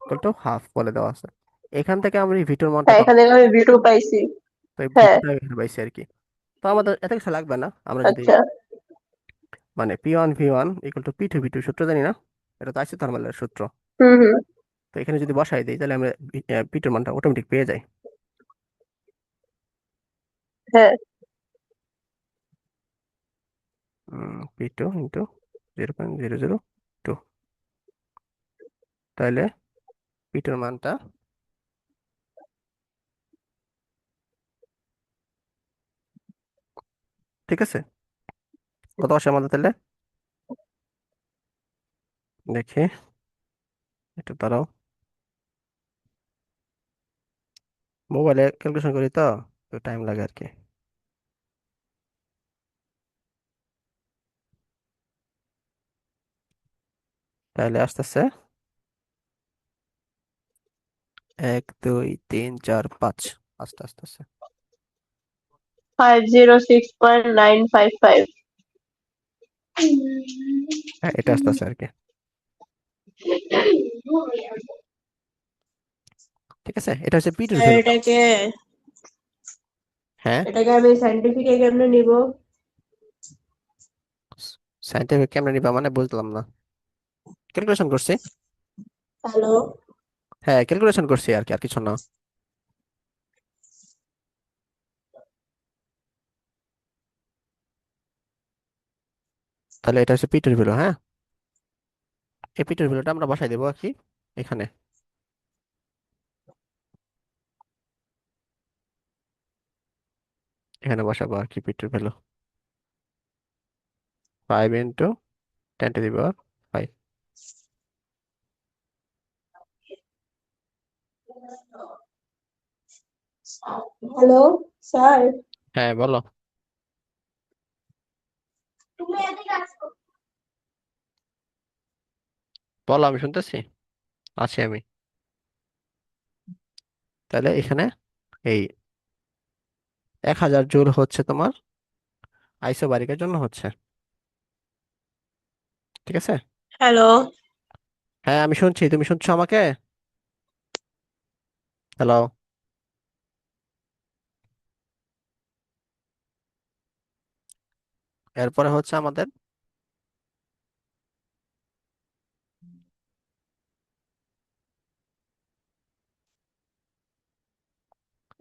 A: ইকুয়াল টু হাফ বলে দেওয়া আছে। এখান থেকে আমরা এই V2 এর মানটা
B: হ্যাঁ,
A: পাবো,
B: এখানে আমি V2 পাইছি।
A: তো এই
B: হ্যাঁ।
A: V2টা এখানে পাইছি আর কি। তো আমাদের এত কিছু লাগবে না, আমরা যদি
B: আচ্ছা।
A: মানে P1 V1 equal to P2 V2 সূত্র জানি না, এটা তো আইসোথার্মালের সূত্র।
B: হুম হুম।
A: তো এখানে যদি বসাই দিই তাহলে আমরা P2 এর মানটা অটোমেটিক পেয়ে যাই।
B: হ্যাঁ।
A: P2 ইন্টু 0.002, তাহলে P2 এর মানটা, ঠিক আছে, কত আসে আমাদের তাহলে, দেখি, একটু দাঁড়াও, মোবাইলে ক্যালকুলেশন করি তো, তো টাইম লাগে আর কি। তাহলে আসতেছে 1 2 3 4 5। আস্তে আস্তে আস্তে।
B: 506.955।
A: হ্যাঁ, এটা আসতেছে আর কি। ঠিক আছে, এটা হচ্ছে পিটুর
B: স্যার
A: ভ্যালুটা।
B: এটাকে
A: হ্যাঁ,
B: এটাকে আমি সাইন্টিফিক কেমনে নিব?
A: সাইন্টিফিক কেমনে নিবা মানে বুঝলাম না। ক্যালকুলেশন করছি।
B: হ্যালো।
A: হ্যাঁ, ক্যালকুলেশন করছি আর কি, আর কিছু না। তাহলে এটা হচ্ছে পিটুর ভ্যালু, হ্যাঁ। এই পিটুর ভ্যালুটা আমরা বসাই দেবো আর কি এখানে। এখানে বসাবো আর কি পিটুর ভ্যালু। 5 × 10⁵
B: hello sir.
A: হ্যাঁ, বলো।
B: তুমি এদিকে আসো।
A: বলো, আমি শুনতেছি, আছি আমি। তাহলে এখানে এই 1000 জুল হচ্ছে তোমার আইসোবারিকের জন্য হচ্ছে। ঠিক আছে।
B: হ্যালো।
A: হ্যাঁ, আমি শুনছি, তুমি শুনছো আমাকে? হ্যালো। এরপরে হচ্ছে আমাদের,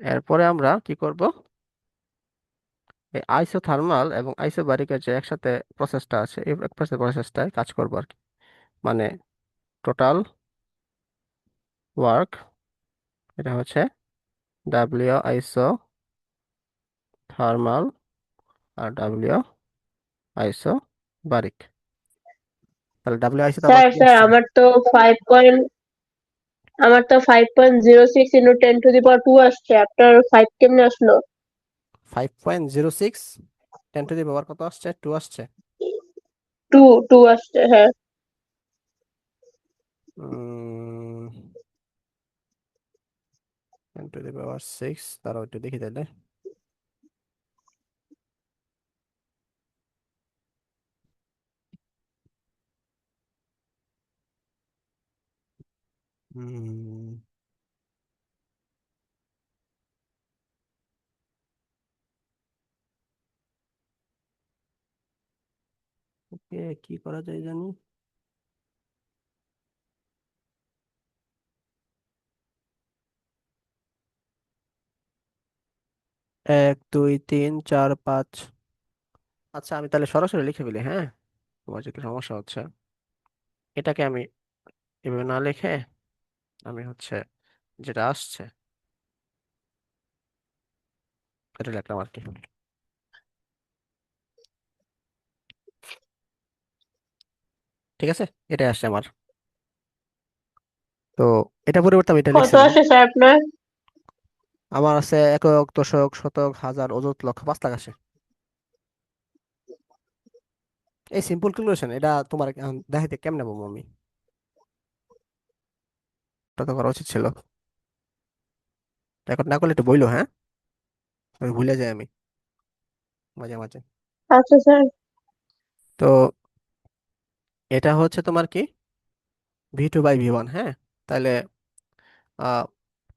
A: এরপরে আমরা কি করব, এই আইসোথার্মাল এবং আইসোবারিকের যে একসাথে প্রসেসটা আছে, এই প্রসেসটায় কাজ করবো আর কি। মানে টোটাল ওয়ার্ক, এটা হচ্ছে ডাব্লিউ আইসো থার্মাল আর ডাব্লিউ আইসো বারিক। তাহলে ডাব্লিউ আইসোতে আবার
B: স্যার
A: কি
B: স্যার
A: আসছে?
B: আমার তো 5.0 × 10⁻² আসছে, আপনার 5 কেমনে আসলো?
A: 5.06, 10⁻² কত আসছে? 2 আসছে।
B: টু টু আসছে, হ্যাঁ।
A: 10⁻6, তারাও একটু দেখি তাহলে। হুম, ওকে, কি করা যায় জানি। 1 2 3 4 5। আচ্ছা, আমি তাহলে সরাসরি লিখে ফেলি, হ্যাঁ। তোমার যে কি সমস্যা হচ্ছে, এটাকে আমি এভাবে না লিখে আমি হচ্ছে যেটা আসছে এটা লিখলাম আর কি। ঠিক আছে, এটাই আসছে আমার। তো এটা পরিবর্তে আমি এটা
B: কত
A: লিখছিলাম।
B: আসে স্যার আপনার?
A: আমার আছে একক, দশক, শতক, হাজার, অযুত, লক্ষ, 5 লাখ আসে। এই সিম্পল ক্যালকুলেশন, এটা তোমার দেখাইতে কেমনে পাবো আমি? এটা তো করা উচিত ছিল। রেকর্ড না করলে একটু বইলো, হ্যাঁ। আমি ভুলে যাই আমি মাঝে মাঝে।
B: আচ্ছা স্যার।
A: তো এটা হচ্ছে তোমার কি V2/V1, হ্যাঁ। তাহলে আহ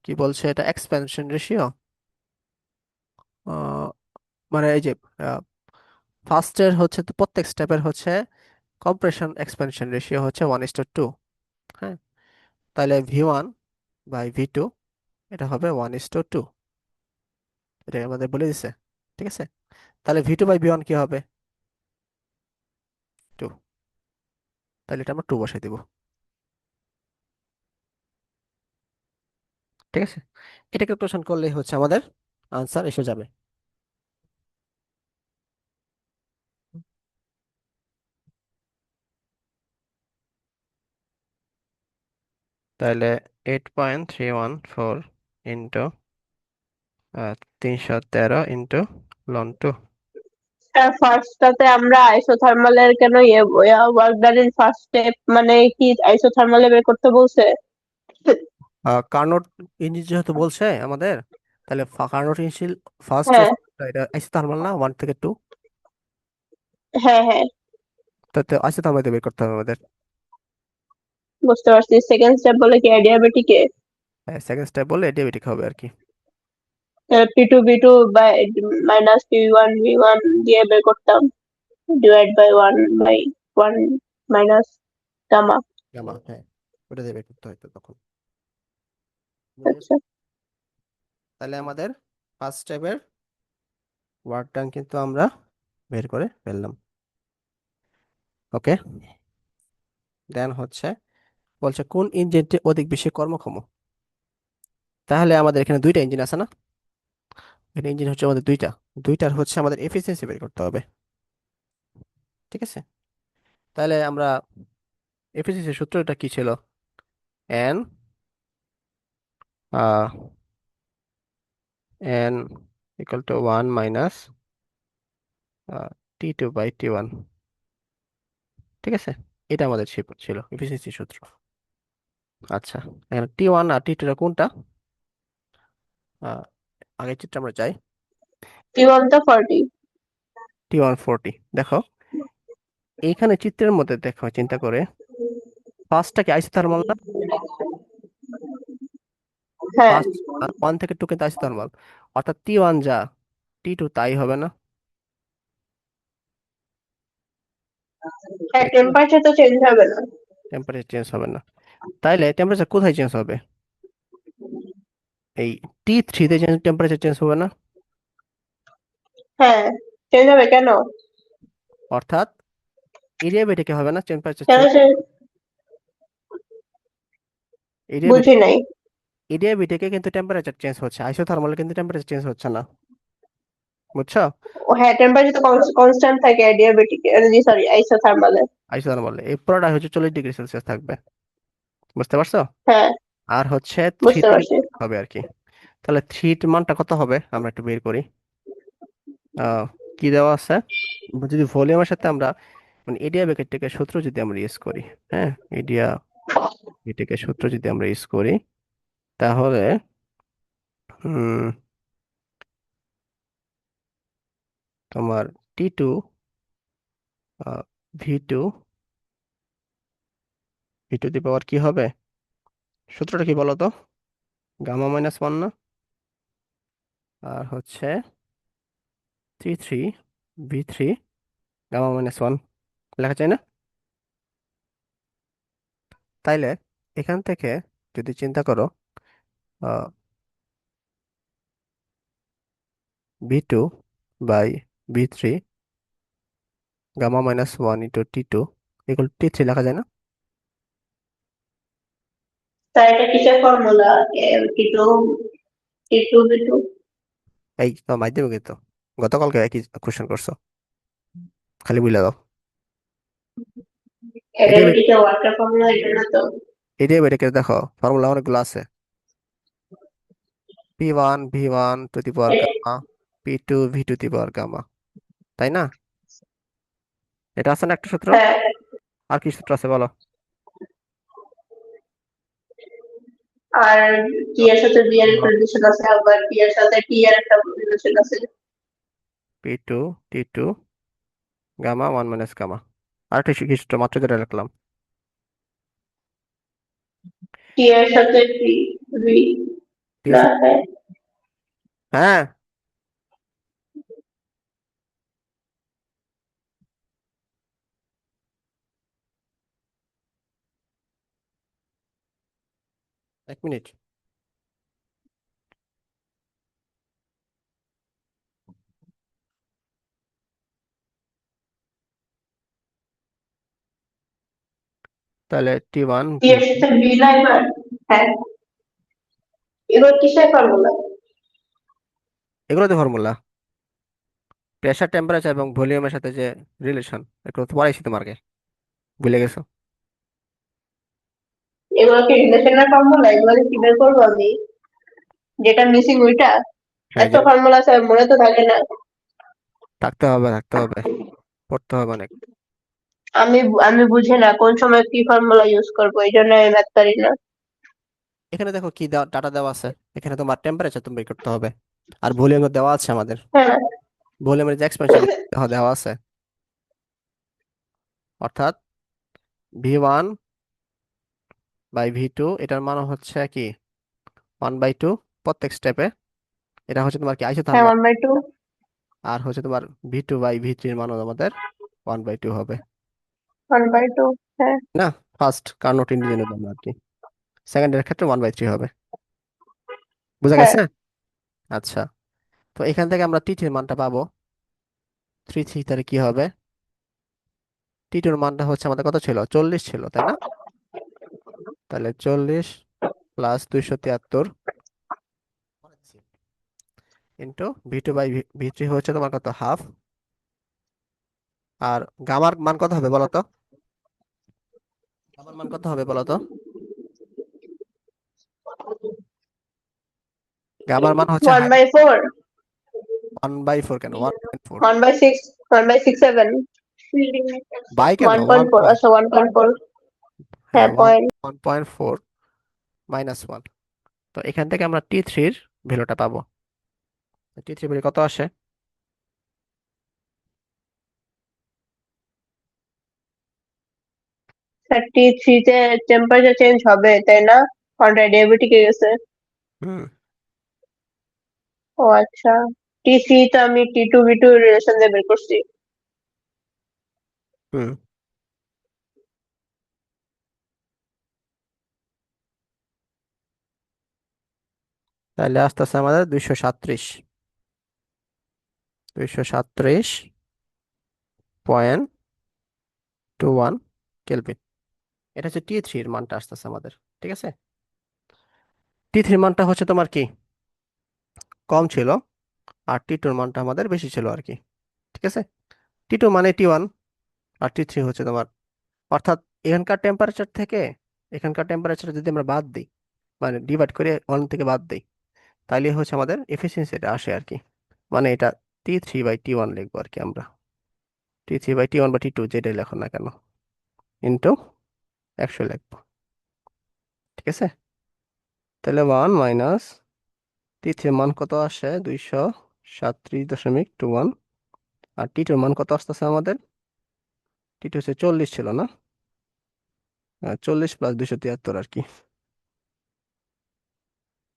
A: কি বলছে, এটা এক্সপেনশন রেশিও, মানে এই যে ফার্স্টের হচ্ছে, তো প্রত্যেক স্টেপের হচ্ছে কম্প্রেশন এক্সপেনশন রেশিও হচ্ছে 1:2। হ্যাঁ, তাহলে V1/V2 এটা হবে 1:2। এটা আমাদের বলে দিছে। ঠিক আছে, তাহলে V2/V1 কি হবে? 2। তাহলে এটা আমরা 2 বসাই দিব। ঠিক আছে, এটা ক্যালকুলেশন করলেই হচ্ছে আমাদের আনসার এসে যাবে। তাহলে 8.314 ইন্টু 313 ইন্টু ln 2।
B: ফার্স্টটাতে আমরা আইসোথার্মালের কেন ওয়ার্ক ডানের ফার্স্ট স্টেপ মানে কি আইসোথার্মালে বের করতে বলছে?
A: কার্নোট ইঞ্জিন যেহেতু বলছে আমাদের, তাহলে কার্নোট ইঞ্জিন ফার্স্ট,
B: হ্যাঁ,
A: এটা আইসোথার্মাল না, 1 থেকে 2,
B: হ্যাঁ, হ্যাঁ,
A: তাতে আইসোথার্মাল বের করতে হবে আমাদের।
B: বুঝতে পারছি। সেকেন্ড স্টেপ বলে কি অ্যাডিয়াবেটিকে?
A: সেকেন্ড স্টেপ বললে ডিয়াবেটিক হবে আর কি।
B: P2 বাই মাইনাস P1 দিয়ে বের করতাম, divide by 1 minus gamma.
A: Gamma, হ্যাঁ, ওটা দিয়ে বের করতে হতো তখন। বুঝে গেছো?
B: আচ্ছা,
A: তাহলে আমাদের ফার্স্ট স্টেপের ওয়ার্ক ডান কিন্তু আমরা বের করে ফেললাম। ওকে, দেন হচ্ছে বলছে কোন ইঞ্জিনটি অধিক বেশি কর্মক্ষম। তাহলে আমাদের এখানে দুইটা ইঞ্জিন আছে না, এখানে ইঞ্জিন হচ্ছে আমাদের দুইটা, দুইটার হচ্ছে আমাদের এফিসিয়েন্সি বের করতে হবে। ঠিক আছে, তাহলে আমরা এফিসিয়েন্সি সূত্রটা কি ছিল? N N equal to 1 - T2/T1। ঠিক আছে, এটা আমাদের ছিল এফিসিয়েন্সি সূত্র। আচ্ছা, এখানে T1 আর T2 কোনটা? আহ, আগের চিত্রে আমরা যাই।
B: P1 তো 40।
A: T1 40, দেখো এইখানে চিত্রের মধ্যে দেখো চিন্তা করে, ফার্স্টটা কি আইসোথার্মাল না?
B: হ্যাঁ,
A: ফার্স্ট 1 থেকে 2 কিন্তু আইসোথার্মাল, অর্থাৎ T1 যা T2 তাই হবে না?
B: হ্যাঁ,
A: তাই কি না?
B: টেম্পারেচার তো চেঞ্জ হবে না।
A: টেম্পারেচার চেঞ্জ হবে না, তাইলে টেম্পারেচার কোথায় চেঞ্জ হবে? এই T3-তে টেম্পারেচার চেঞ্জ হবে না?
B: হ্যাঁ, চেঞ্জ হবে কেন?
A: অর্থাৎ এরিয়াবেটিকে হবে না টেম্পারেচার
B: কেন
A: চেঞ্জ?
B: বুঝি নাই।
A: এরিয়াবেটিকে কিন্তু টেম্পারেচার চেঞ্জ হচ্ছে, আইসোথার্মালে কিন্তু টেম্পারেচার চেঞ্জ হচ্ছে না। বুঝছো?
B: ও হ্যাঁ, টেম্পারেচার তো কনস্ট্যান্ট থাকে অ্যাডিয়াবেটিক, সরি আইসোথার্মালে।
A: আইসোথার্মালে এই পুরোটা হচ্ছে 40°C থাকবে। বুঝতে পারছো?
B: হ্যাঁ,
A: আর হচ্ছে
B: বুঝতে
A: থ্রিতে
B: পারছি।
A: হবে আর কি। তাহলে থ্রির মানটা কত হবে আমরা একটু বের করি। আহ কি দেওয়া আছে, যদি ভলিউমের সাথে আমরা মানে এরিয়া ব্র্যাকেটটাকে সূত্র যদি আমরা ইউজ করি, হ্যাঁ, এরিয়া এটাকে সূত্র যদি আমরা ইউজ করি, তাহলে হুম তোমার T2 V2 দি পাওয়ার কি হবে? সূত্রটা কি বলো তো? গামা -1 না? আর হচ্ছে T3 V3 গামা -1 লেখা যায় না? তাইলে এখান থেকে যদি চিন্তা করো, V2/V3 গামা -1 × T2 T3 লেখা যায় না?
B: তার এটা কিসের ফর্মুলা? T2
A: এই তো মাধ্যমিকে তো গতকালকে একই কোশ্চেন করছো, খালি বুঝলে দাও। এটা
B: অ্যাডিয়াবেটিকের ওয়ার্কের ফর্মুলা এটা না তো?
A: এটা বেটাকে দেখো, ফর্মুলা অনেকগুলো আছে। P1 V1 gamma, P2 V2 gamma, তাই না? এটা আছে না একটা সূত্র?
B: হ্যাঁ,
A: আর কি সূত্র আছে বলো?
B: আর টি এর সাথে বি এর একটা রিলেশন আছে, আবার টি এর সাথে টি এর একটা রিলেশন আছে।
A: P2 T2 গামা 1 - গামা, আর একটা কি সূত্র মাত্র যেটা রাখলাম?
B: টি এর সাথে টি ভি
A: T এর
B: না,
A: সাথে,
B: হ্যাঁ,
A: হ্যাঁ, 1 মিনিট। তাহলে T1
B: টি এর
A: V1,
B: সাথে বি না এবার। হ্যাঁ, এবার কিসের ফর্মুলা?
A: এগুলো তো ফর্মুলা, প্রেসার টেম্পারেচার এবং ভলিউমের সাথে যে রিলেশন, এগুলো তো পড়াইছি তোমাকে, ভুলে গেছো?
B: এগুলো কি রিলেশনের ফর্মুলা? এগুলো কি বের করবো আমি? যেটা মিসিং ওইটা?
A: হ্যাঁ,
B: এত ফর্মুলা আছে আর মনে তো থাকে না।
A: থাকতে হবে, পড়তে হবে অনেক।
B: আমি আমি বুঝি না কোন সময় কি ফর্মুলা ইউজ করবো, এই জন্য আমি ম্যাথ পারি না।
A: এখানে দেখো কি ডাটা দেওয়া আছে। এখানে তোমার টেম্পারেচার তুমি বের করতে হবে, আর ভলিউম দেওয়া আছে আমাদের।
B: হ্যাঁ।
A: ভলিউমের যে এক্সপেনশন দেওয়া আছে, অর্থাৎ V1 বাই V2, এটার মান হচ্ছে কি 1/2 প্রত্যেক স্টেপে। এটা হচ্ছে তোমার কি
B: হ্যাঁ,
A: আইসোথার্মাল।
B: 1/2।
A: আর হচ্ছে তোমার V2/V3 এর মানও আমাদের 1/2 হবে।
B: 1/2। হ্যাঁ।
A: না, ফার্স্ট কার্নোট ইন্ডিজেনের জন্য আর কি। সেকেন্ডের ক্ষেত্রে 1/3 হবে। বুঝা
B: হ্যাঁ।
A: গেছে? আচ্ছা, তো এখান থেকে আমরা T3 এর মানটা পাবো। 3 তাহলে কি হবে? T2 এর মানটা হচ্ছে আমাদের কত ছিল, 40 ছিল তাই না? তাহলে 40 প্লাস 273 ইন্টু V2/V3 হচ্ছে তোমার কত, হাফ। আর গামার মান কত হবে বলো তো? গামার মান কত হবে বলো তো? গামার মান হচ্ছে
B: 1/4।
A: 1/4 কেন, 1.4।
B: 1/6। 1/6/7।
A: বাই কেন,
B: 1.4, আচ্ছা 1.4। হ্যাঁ,
A: হ্যাঁ,
B: পয়েন্ট।
A: 1.4 -1। তো এখান থেকে আমরা T3-র ভ্যালুটা পাবো। T3 ভ্যালু কত আসে?
B: 33 তে টেম্পারেচার চেঞ্জ হবে তাই না? অলরেডি ডায়াবেটিকে গেছে।
A: হুম
B: ও আচ্ছা। T3 তো আমি T2 V2 রিলেশন দিয়ে বের করছি।
A: হুম তাহলে আস্তে আস্তে আমাদের 237.21 এটা হচ্ছে T3-র মানটা আসতেছে আমাদের। ঠিক আছে, T3-র মানটা হচ্ছে তোমার কি কম ছিল, আর T2-র মানটা আমাদের বেশি ছিল আর কি। ঠিক আছে, T2 মানে T1, আর T3 হচ্ছে তোমার, অর্থাৎ এখানকার টেম্পারেচার থেকে এখানকার টেম্পারেচার যদি আমরা বাদ দিই, মানে ডিভাইড করে 1 থেকে বাদ দিই, তাইলে হচ্ছে আমাদের এফিসিয়েন্সিটা আসে আর কি। মানে এটা T3/T1 লিখবো আর কি আমরা। T3/T1 বা T2 যেটাই লেখো না কেন, ইন্টু 100 লিখবো। ঠিক আছে, তাহলে 1 - T3 মান কত আসে, 237.21। আর T2 মান কত আসতেছে আমাদের? T2 হচ্ছে 40 ছিল না? 40 প্লাস 273 আর কি।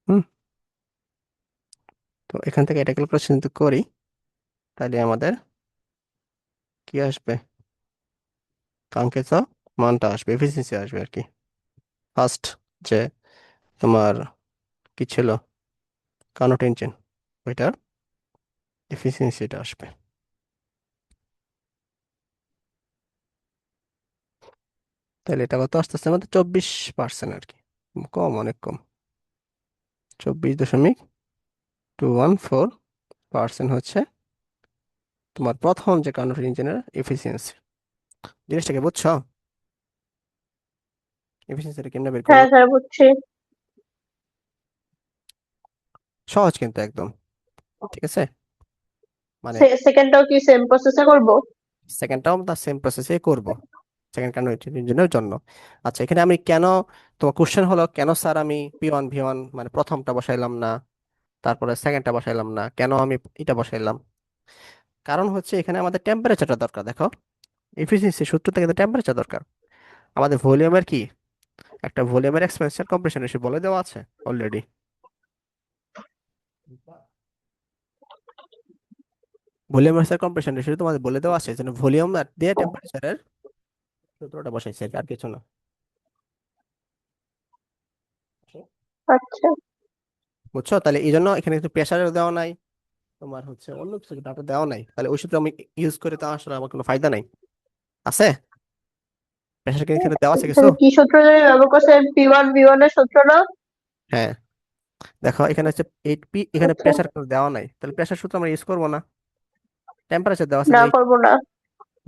A: হুম তো এখান থেকে এটা ক্যালকুলেশন যদি করি, তাহলে আমাদের কি আসবে, কাঙ্ক্ষিত মানটা আসবে, এফিসিয়েন্সি আসবে আর কি। ফার্স্ট যে তোমার কি ছিল, কার্নোট ইঞ্জিন, ওইটার এফিসিয়েন্সিটা আসবে। তাহলে এটা কত আসতেছে আমাদের, 24% আর কি। কম, অনেক কম। 24.214% হচ্ছে তোমার প্রথম যে কার্নোট ইঞ্জিনের এফিসিয়েন্সি। জিনিসটাকে বুঝছো? এফিসিয়েন্সিটা কেমনে বের
B: হ্যাঁ
A: করবো?
B: স্যার, বুঝছি।
A: সহজ কিন্তু একদম। ঠিক আছে, মানে
B: সেকেন্ডটাও কি সেম প্রসেসে করব?
A: সেকেন্ডটাও আমরা সেম প্রসেসে করব, সেকেন্ড কার্নোট ইঞ্জিনের জন্য। আচ্ছা, এখানে আমি কেন, তোমার কোশ্চেন হলো কেন স্যার আমি P1 V1 মানে প্রথমটা বসাইলাম না, তারপরে সেকেন্ডটা বসাইলাম না, কেন আমি এটা বসাইলাম? কারণ হচ্ছে এখানে আমাদের টেম্পারেচারটা দরকার। দেখো, এফিসিয়েন্সি সূত্রতে কিন্তু টেম্পারেচার দরকার। আমাদের ভলিউমের কি, একটা ভলিউমের এক্সপেন্সার কম্প্রেশন রেশিও বলে দেওয়া আছে already. Volume versus compression ratio তোমাদের বলে দেওয়া আছে, যেন ভলিউম আর দিয়ে টেম্পারেচারের সূত্রটা বসাইছে আর কি, আর কিছু না।
B: আচ্ছা।
A: বুঝছো? তাহলে এই জন্য এখানে কিন্তু প্রেসারও দেওয়া নাই, তোমার হচ্ছে অন্য কিছু ডাটা দেওয়া নাই, তাহলে ওই সূত্র আমি ইউজ করে তো আসলে আমার কোনো ফায়দা নাই। আছে, প্রেসার কি এখানে দেওয়া আছে কিছু?
B: তুমি কি সূত্র জানি ব্যবহার করছে, P1V1 এর সূত্র না?
A: হ্যাঁ, দেখো এখানে হচ্ছে 8P, এখানে
B: আচ্ছা।
A: প্রেসার দেওয়া নাই, তাহলে প্রেসার সূত্র আমরা ইউজ করবো না। টেম্পারেচার দেওয়া আছে
B: না,
A: যে,
B: করব না।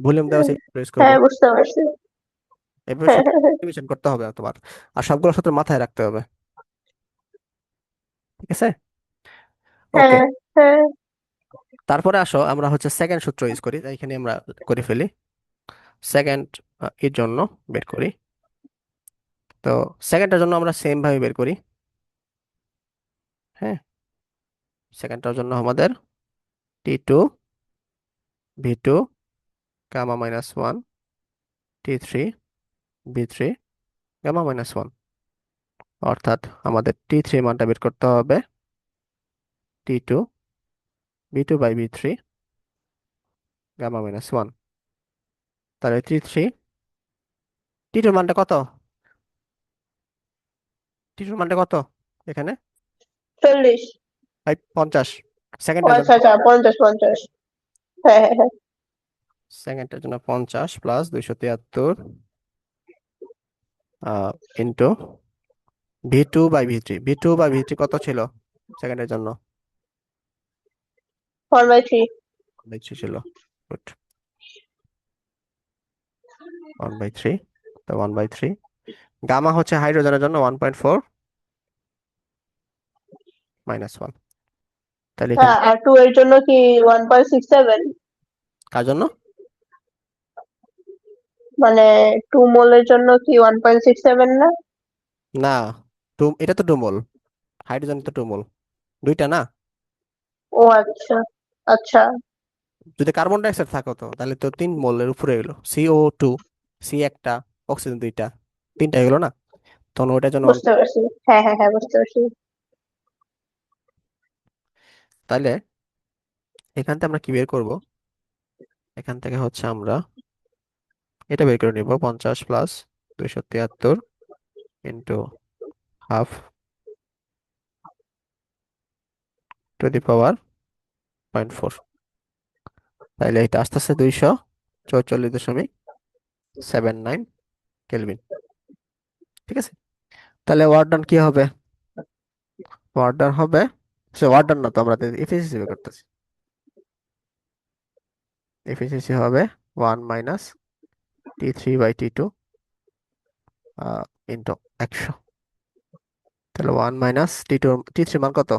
A: ভলিউম দেওয়া আছে ইউজ করবো।
B: হ্যাঁ, বুঝতে পারছি।
A: এভাবে
B: হ্যাঁ,
A: সূত্র
B: হ্যাঁ, হ্যাঁ।
A: রিভিশন করতে হবে তোমার, আর সবগুলো সূত্র মাথায় রাখতে হবে। ঠিক আছে, ওকে।
B: হ্যাঁ, হ্যাঁ।
A: তারপরে আসো আমরা হচ্ছে সেকেন্ড সূত্র ইউজ করি, তাই এখানে আমরা করে ফেলি। সেকেন্ড এর জন্য বের করি। তো সেকেন্ডটার জন্য আমরা সেম ভাবে বের করি। হ্যাঁ, সেকেন্ডটার জন্য আমাদের T2 V2 gamma minus one, T3 V3 gamma minus one. অর্থাৎ আমাদের T3 মানটা বের করতে হবে T2 V2 by V3 gamma minus one. তাহলে T2 মানটা কত? T2 মানটা কত এখানে?
B: 40।
A: 50।
B: ও
A: সেকেন্ডের জন্য
B: আচ্ছা আচ্ছা, 50 50। হ্যাঁ হ্যাঁ হ্যাঁ।
A: সেকেন্ডের জন্য 50 plus 273 into V two by V three কত ছিল সেকেন্ডের জন্য?
B: 1/3।
A: দেখছি ছিল। গুড। 1/3। তো 1/3 গামা হচ্ছে হাইড্রোজেনের জন্য 1.4 মাইনাস ওয়ান। তাহলে এখানে
B: হ্যাঁ, আর 2 এর জন্য কি 1.67?
A: কার জন্য?
B: মানে 2 মোলের জন্য কি 1.67 না?
A: না, এটা তো টু মোল। হাইড্রোজেন তো টু মোল, দুইটা না।
B: ও আচ্ছা আচ্ছা।
A: যদি কার্বন ডাই অক্সাইড থাকো তো তাহলে তো 3 মোলের উপরে গেলো, CO2, সি একটা, অক্সিজেন দুইটা, তিনটা হয়ে গেলো না। তখন ওইটার জন্য
B: বুঝতে পারছি। হ্যাঁ হ্যাঁ হ্যাঁ, বুঝতে পারছি।
A: তাহলে এখান থেকে আমরা কি বের করব? এখান থেকে হচ্ছে আমরা এটা বের করে নিব, 50 plus 273 into half to the power 0.4। তাইলে এটা আস্তে আস্তে 244.79 কেলভিন। ঠিক আছে। তাহলে ওয়ার্ক ডান কি হবে? ওয়ার্ক ডান হবে, সে ওয়ার্ক ডান না তো, আমরা এফিসিয়েন্সি বের করতেছি। এফিসিয়েন্সি হবে 1 - T3/T2 ইন্টু 100। তাহলে 1 - T2, T3 মান কত?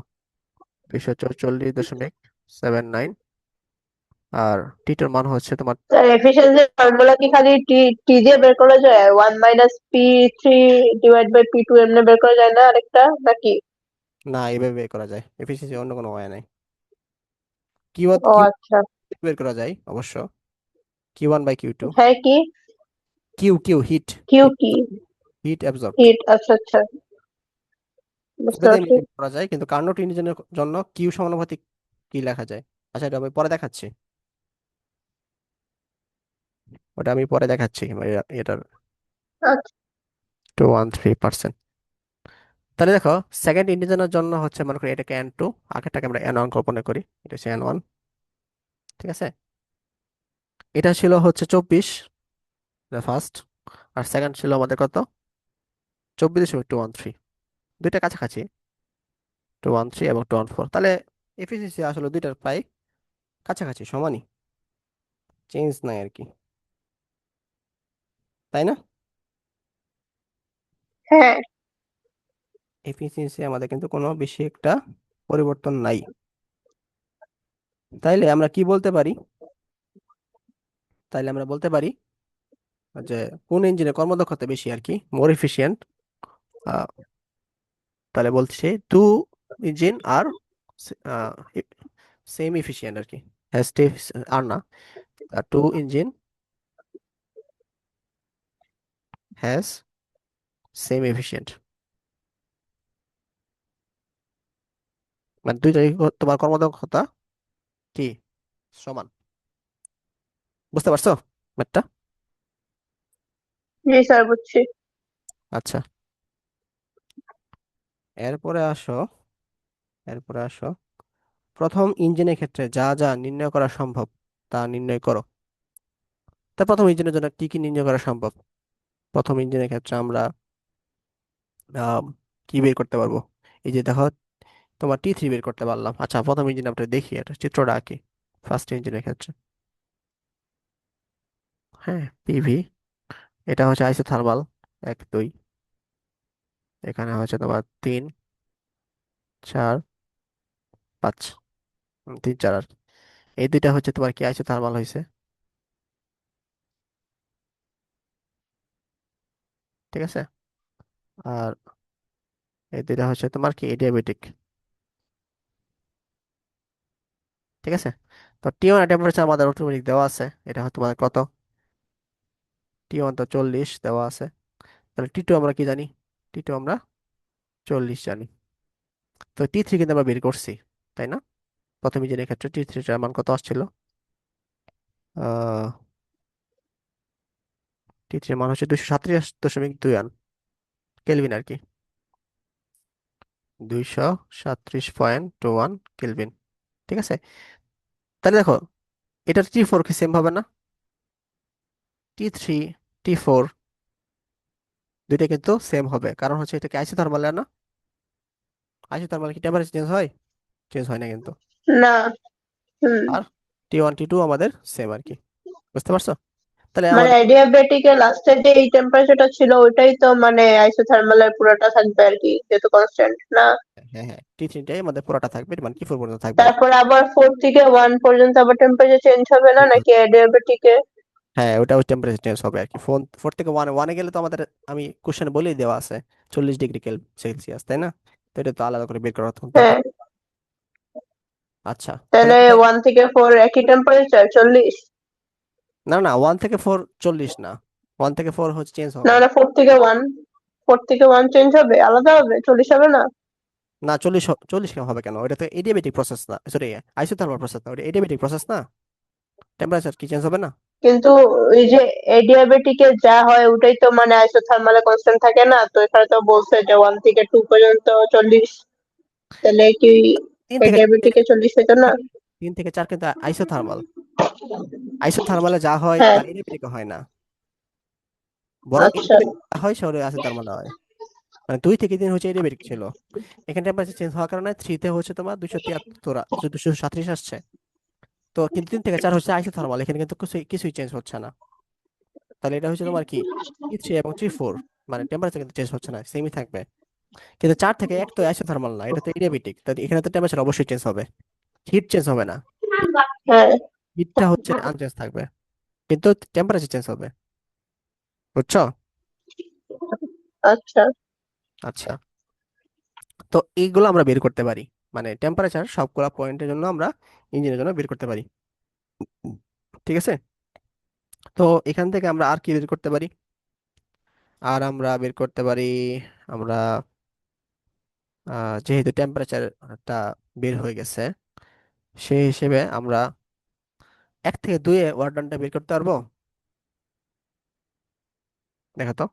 A: 244.79। আর টি2 মান হচ্ছে তোমার,
B: স্যার, এফিসিয়েন্সি ফর্মুলা কি খালি টি টি দিয়ে বের করা যায়? 1 - P3 / P2 এমনি বের করা যায় না আরেকটা নাকি?
A: না এইভাবে বের করা যায় এফিসিয়েন্সি, অন্য কোনো ওয়ে নাই।
B: ও
A: কি
B: আচ্ছা।
A: বের করা যায় অবশ্য, Q1/Q2।
B: হ্যাঁ, কি?
A: কিউ হিট,
B: কিউ কি?
A: Heat absorbed.
B: হিট, আচ্ছা আচ্ছা, বুঝতে
A: সেটা দিয়ে
B: পারছি।
A: মেনটেন করা যায়, কিন্তু কার্নোট ইঞ্জিনের জন্য কিউ সমানুপাতিক কি লেখা যায়? আচ্ছা এটা আমি পরে দেখাচ্ছি, ওটা আমি পরে দেখাচ্ছি মানে এটার
B: আচ্ছা।
A: 213%। তাহলে দেখো, সেকেন্ড ইন্টিজারের জন্য হচ্ছে মনে করি এটাকে N2, আগেরটাকে আমরা N1 কল্পনা করি, এটা হচ্ছে N1। ঠিক আছে। এটা ছিল হচ্ছে 24 ফার্স্ট, আর সেকেন্ড ছিল আমাদের কত? 24.213, দুইটা কাছাকাছি, 213 এবং 214। তাহলে এফিসিয়েন্সি আসলে দুইটার প্রায় কাছাকাছি সমানই, চেঞ্জ নাই আর কি, তাই না?
B: হ্যাঁ
A: এফিসিয়েন্সি আমাদের কিন্তু কোনো বেশি একটা পরিবর্তন নাই। তাইলে আমরা কি বলতে পারি? তাইলে আমরা বলতে পারি যে কোন ইঞ্জিনের কর্মদক্ষতা বেশি আর কি, মোর এফিশিয়েন্ট। তাহলে বলছি two engine are same efficient আর কি, হ্যাজ আর না, two engine has same efficient, মানে দুইটাই তোমার কর্মদক্ষতা কি সমান। বুঝতে পারছো ম্যাথটা?
B: জি স্যার, বুঝছি।
A: আচ্ছা, এরপরে আসো, এরপরে আসো প্রথম ইঞ্জিনের ক্ষেত্রে যা যা নির্ণয় করা সম্ভব তা নির্ণয় করো। তা প্রথম ইঞ্জিনের জন্য কি কি নির্ণয় করা সম্ভব? প্রথম ইঞ্জিনের ক্ষেত্রে আমরা আহ, কি বের করতে পারবো? এই যে দেখো, তোমার T3 বের করতে পারলাম। আচ্ছা প্রথম ইঞ্জিন আমরা দেখি, এটা চিত্রটা আঁকি ফার্স্ট ইঞ্জিনের ক্ষেত্রে। হ্যাঁ, পিভি, এটা হচ্ছে আইসোথার্মাল 1 2, এখানে হচ্ছে তোমার 3 4 5, 3 4 আর কি। এই দুইটা হচ্ছে তোমার কি আইসোথার্মাল হয়েছে, ঠিক আছে। আর এই দুইটা হচ্ছে তোমার কি এডিয়াবেটিক, ঠিক আছে। তো T1 এর টেম্পারেচার আমাদের অটোমেটিক দেওয়া আছে, এটা হচ্ছে তোমাদের কত, T1 তো 40 দেওয়া আছে। তাহলে T2 আমরা কি জানি, T2 আমরা 40 জানি। তো T3 কিন্তু আমরা বের করছি, তাই না? প্রথম ইঞ্জিনের ক্ষেত্রে T3 টার মান কত আসছিল, আহ T3 এর মান হচ্ছে 237.21 কেলভিন আর কি, 237.21 ঠিক আছে। তাহলে দেখো, এটার T4 কি সেম হবে না? T3, T4 দুইটা কিন্তু সেম হবে, কারণ হচ্ছে এটা কি আইসোথার্মাল না? আইসোথার্মাল কি টেম্পারেচার চেঞ্জ হয়? চেঞ্জ হয় না কিন্তু।
B: না। হুম।
A: আর T1 T2 আমাদের সেম আর কি, বুঝতে পারছো? তাহলে
B: মানে
A: আমাদের
B: অ্যাডিয়াবেটিক এর লাস্টের যে এই টেম্পারেচারটা ছিল ওইটাই তো মানে আইসোথার্মালের পুরোটা থাকবে আর কি, যেহেতু কনস্ট্যান্ট না।
A: হ্যাঁ হ্যাঁ, T3টাই আমাদের পুরোটা থাকবে, মানে T4 পর্যন্ত থাকবে।
B: তারপর আবার 4 থেকে 1 পর্যন্ত আবার টেম্পারেচার চেঞ্জ হবে না
A: Change
B: নাকি
A: হবে।
B: অ্যাডিয়াবেটিকে?
A: হ্যাঁ, ওটা ওই টেম্পারেচার চেঞ্জ হবে আর কি। ফোন 4 থেকে 1 গেলে তো আমাদের, আমি কোশ্চেন বলেই দেওয়া আছে 40 ডিগ্রি সেলসিয়াস, তাই না? তো এটা তো আলাদা করে বের করার
B: হ্যাঁ।
A: দরকার। আচ্ছা, তাহলে
B: তাহলে
A: আমাদের,
B: 1 থেকে 4 একই টেম্পারেচার 40?
A: না না, 1 থেকে 4 40 না, 1 থেকে 4 হচ্ছে চেঞ্জ
B: না
A: হবে।
B: না, 4 থেকে 1 চেঞ্জ হবে, আলাদা হবে, 40 হবে না?
A: না, 40 40 কেন হবে, কেন? এটা তো এডিয়াবেটিক প্রসেস না, সরি, আইসোথার্মাল প্রসেস না, ওটা এডিয়াবেটিক প্রসেস না, টেম্পারেচার কি চেঞ্জ হবে না?
B: কিন্তু ওই যে এডিয়াবেটিকে যা হয় ওটাই তো মানে আইসোথার্মালে কনস্ট্যান্ট থাকে না, তো এখানে তো বলছে যে 1 থেকে 2 পর্যন্ত 40। তাহলে কি
A: 3 থেকে 4
B: এডিয়াবেটিকে 40 হতো না?
A: 3 থেকে 4 কিন্তু আইসোথার্মাল, আইসোথার্মালে যা হয়
B: হ্যাঁ।
A: তা এডিয়াবেটিকে হয় না, বরং
B: আচ্ছা।
A: এডিয়াবেটিক যা হয় সেটা আইসোথার্মাল হয়। মানে 2 থেকে 3 হচ্ছে এডিয়াবেটিক ছিল, এখানে টেম্পারেচার চেঞ্জ হওয়ার কারণে 3 তে হচ্ছে তোমার 273, 237 আসছে। তো কিন্তু 3 থেকে 4 হচ্ছে আইসোথার্মাল, এখানে কিন্তু কিছুই চেঞ্জ হচ্ছে না। তাহলে এটা হচ্ছে তোমার কি T3 এবং T4, মানে টেম্পারেচার কিন্তু চেঞ্জ হচ্ছে না, সেমই থাকবে। কিন্তু 4 থেকে 1 তো আইসোথার্মাল না, এটা তো এডিয়াবেটিক, তাই এখানে তো টেম্পারেচার অবশ্যই চেঞ্জ হবে, হিট চেঞ্জ হবে না,
B: হ্যাঁ।
A: হিটটা হচ্ছে আনচেঞ্জ থাকবে, কিন্তু টেম্পারেচার চেঞ্জ হবে, বুঝছো?
B: আচ্ছা।
A: আচ্ছা, তো এইগুলো আমরা বের করতে পারি, মানে টেম্পারেচার সবগুলা পয়েন্টের জন্য আমরা ইঞ্জিনের জন্য বের করতে পারি, ঠিক আছে। তো এখান থেকে আমরা আর কি বের করতে পারি, আর আমরা বের করতে পারি, আমরা যেহেতু টেম্পারেচারটা বের হয়ে গেছে, সেই হিসেবে আমরা 1 থেকে 2 ওয়াট ডানটা বের করতে পারবো, দেখো তো,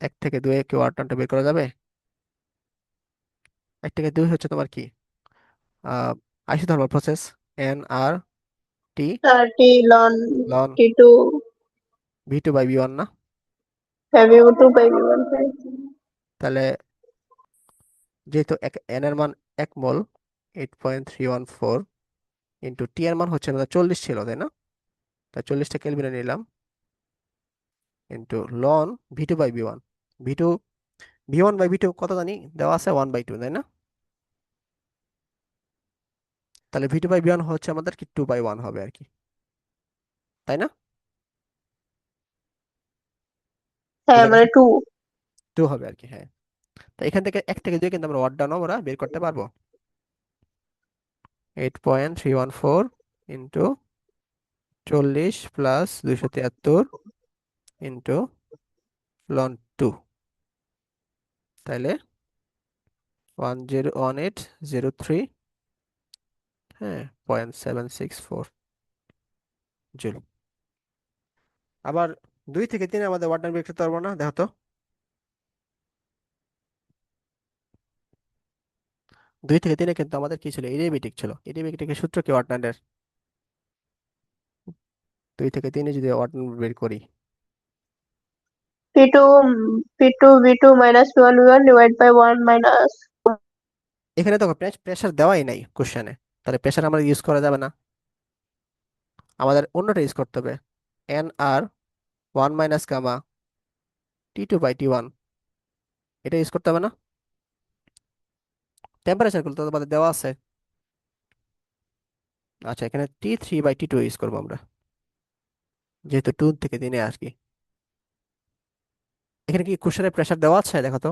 A: 1 থেকে 2 কি ওয়াট ডানটা বের করা যাবে? 1 থেকে 2 হচ্ছে তোমার কি isothermal process, N R T
B: 30 loan
A: loan
B: T2
A: V2/V1 না?
B: Heavy 2 by V1।
A: তাহলে যেহেতু এন এর মান 1 মোল, 8.314 ইন্টু টি এর মান হচ্ছে আমাদের 40 ছিল, তাই না? তাই 40টা কেলভিনে নিলাম, into loan V2/V1, V two V1/V2 কত জানি দেওয়া আছে, 1/2, তাই না? তাহলে V2/V1 হচ্ছে আমাদের কি 2/1 হবে আর কি, তাই না?
B: হ্যাঁ,
A: বুঝা
B: মানে
A: গেছে,
B: 2।
A: 2 হবে আর কি, হ্যাঁ। তো এখান থেকে 1 থেকে 2 কিন্তু আমরা ওয়াট ডাউন আমরা বের করতে পারবো, 8.314 ইন্টু 40 প্লাস 273 ইন্টু লন 2, তাহলে 101803, হ্যাঁ, 0.764 জুল। আবার 2 থেকে 3 আমাদের ওয়াট ডান বের করতে পারবো না, দেখো তো। 2 থেকে 3 কিন্তু আমাদের কি ছিল, এডিয়াবেটিক ছিল, এডিয়াবেটিকের সূত্র কি ওয়াট ডানের? 2 থেকে 3 যদি ওয়াট ডান বের করি,
B: P2 P2 minus P1 divide by 1 minus।
A: এখানে দেখো প্রেশার দেওয়াই নাই কোশ্চেনে, তাহলে প্রেশার আমরা ইউজ করা যাবে না, আমাদের অন্যটা ইউজ করতে হবে, N R 1 - গামা T2/T1, এটা ইউজ করতে হবে না? টেম্পারেচার গুলো তো তোমাদের দেওয়া আছে, আচ্ছা, এখানে T3/T2 ইউজ করবো আমরা, যেহেতু 2 থেকে 3-এ আর কি। এখানে কি কুশনের প্রেসার দেওয়া আছে দেখো তো।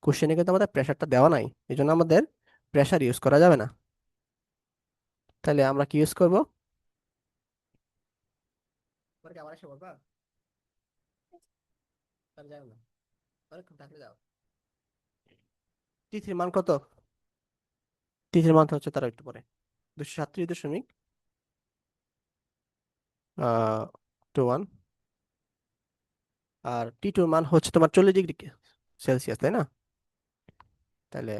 A: কোশ্চেনে কিন্তু আমাদের প্রেসারটা দেওয়া নাই, এই জন্য আমাদের প্রেসার ইউজ করা যাবে না। তাহলে আমরা কি ইউজ করবো? পরে কি আবার এসে বলবা? তাহলে যাও না, অনেকক্ষণ থাকলে যাও। T3 মান কত? T3 মান তো হচ্ছে তার একটু পরে 237.21, আর T2 মান হচ্ছে তোমার 40 ডিগ্রি সেলসিয়াস, তাই না? তাহলে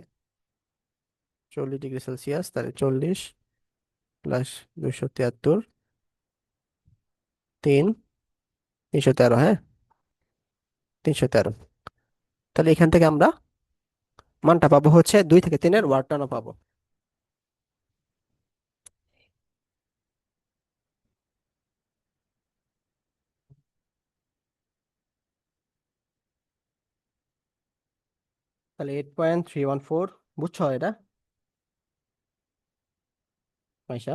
A: 40 ডিগ্রি সেলসিয়াস, তাহলে 40 + 273, 313, হ্যাঁ, 313। তাহলে এখান থেকে আমরা মানটা পাবো হচ্ছে 2 থেকে 3-এর ওয়াট টানও পাবো। তাহলে 8.314, বুঝছো এটা পয়সা?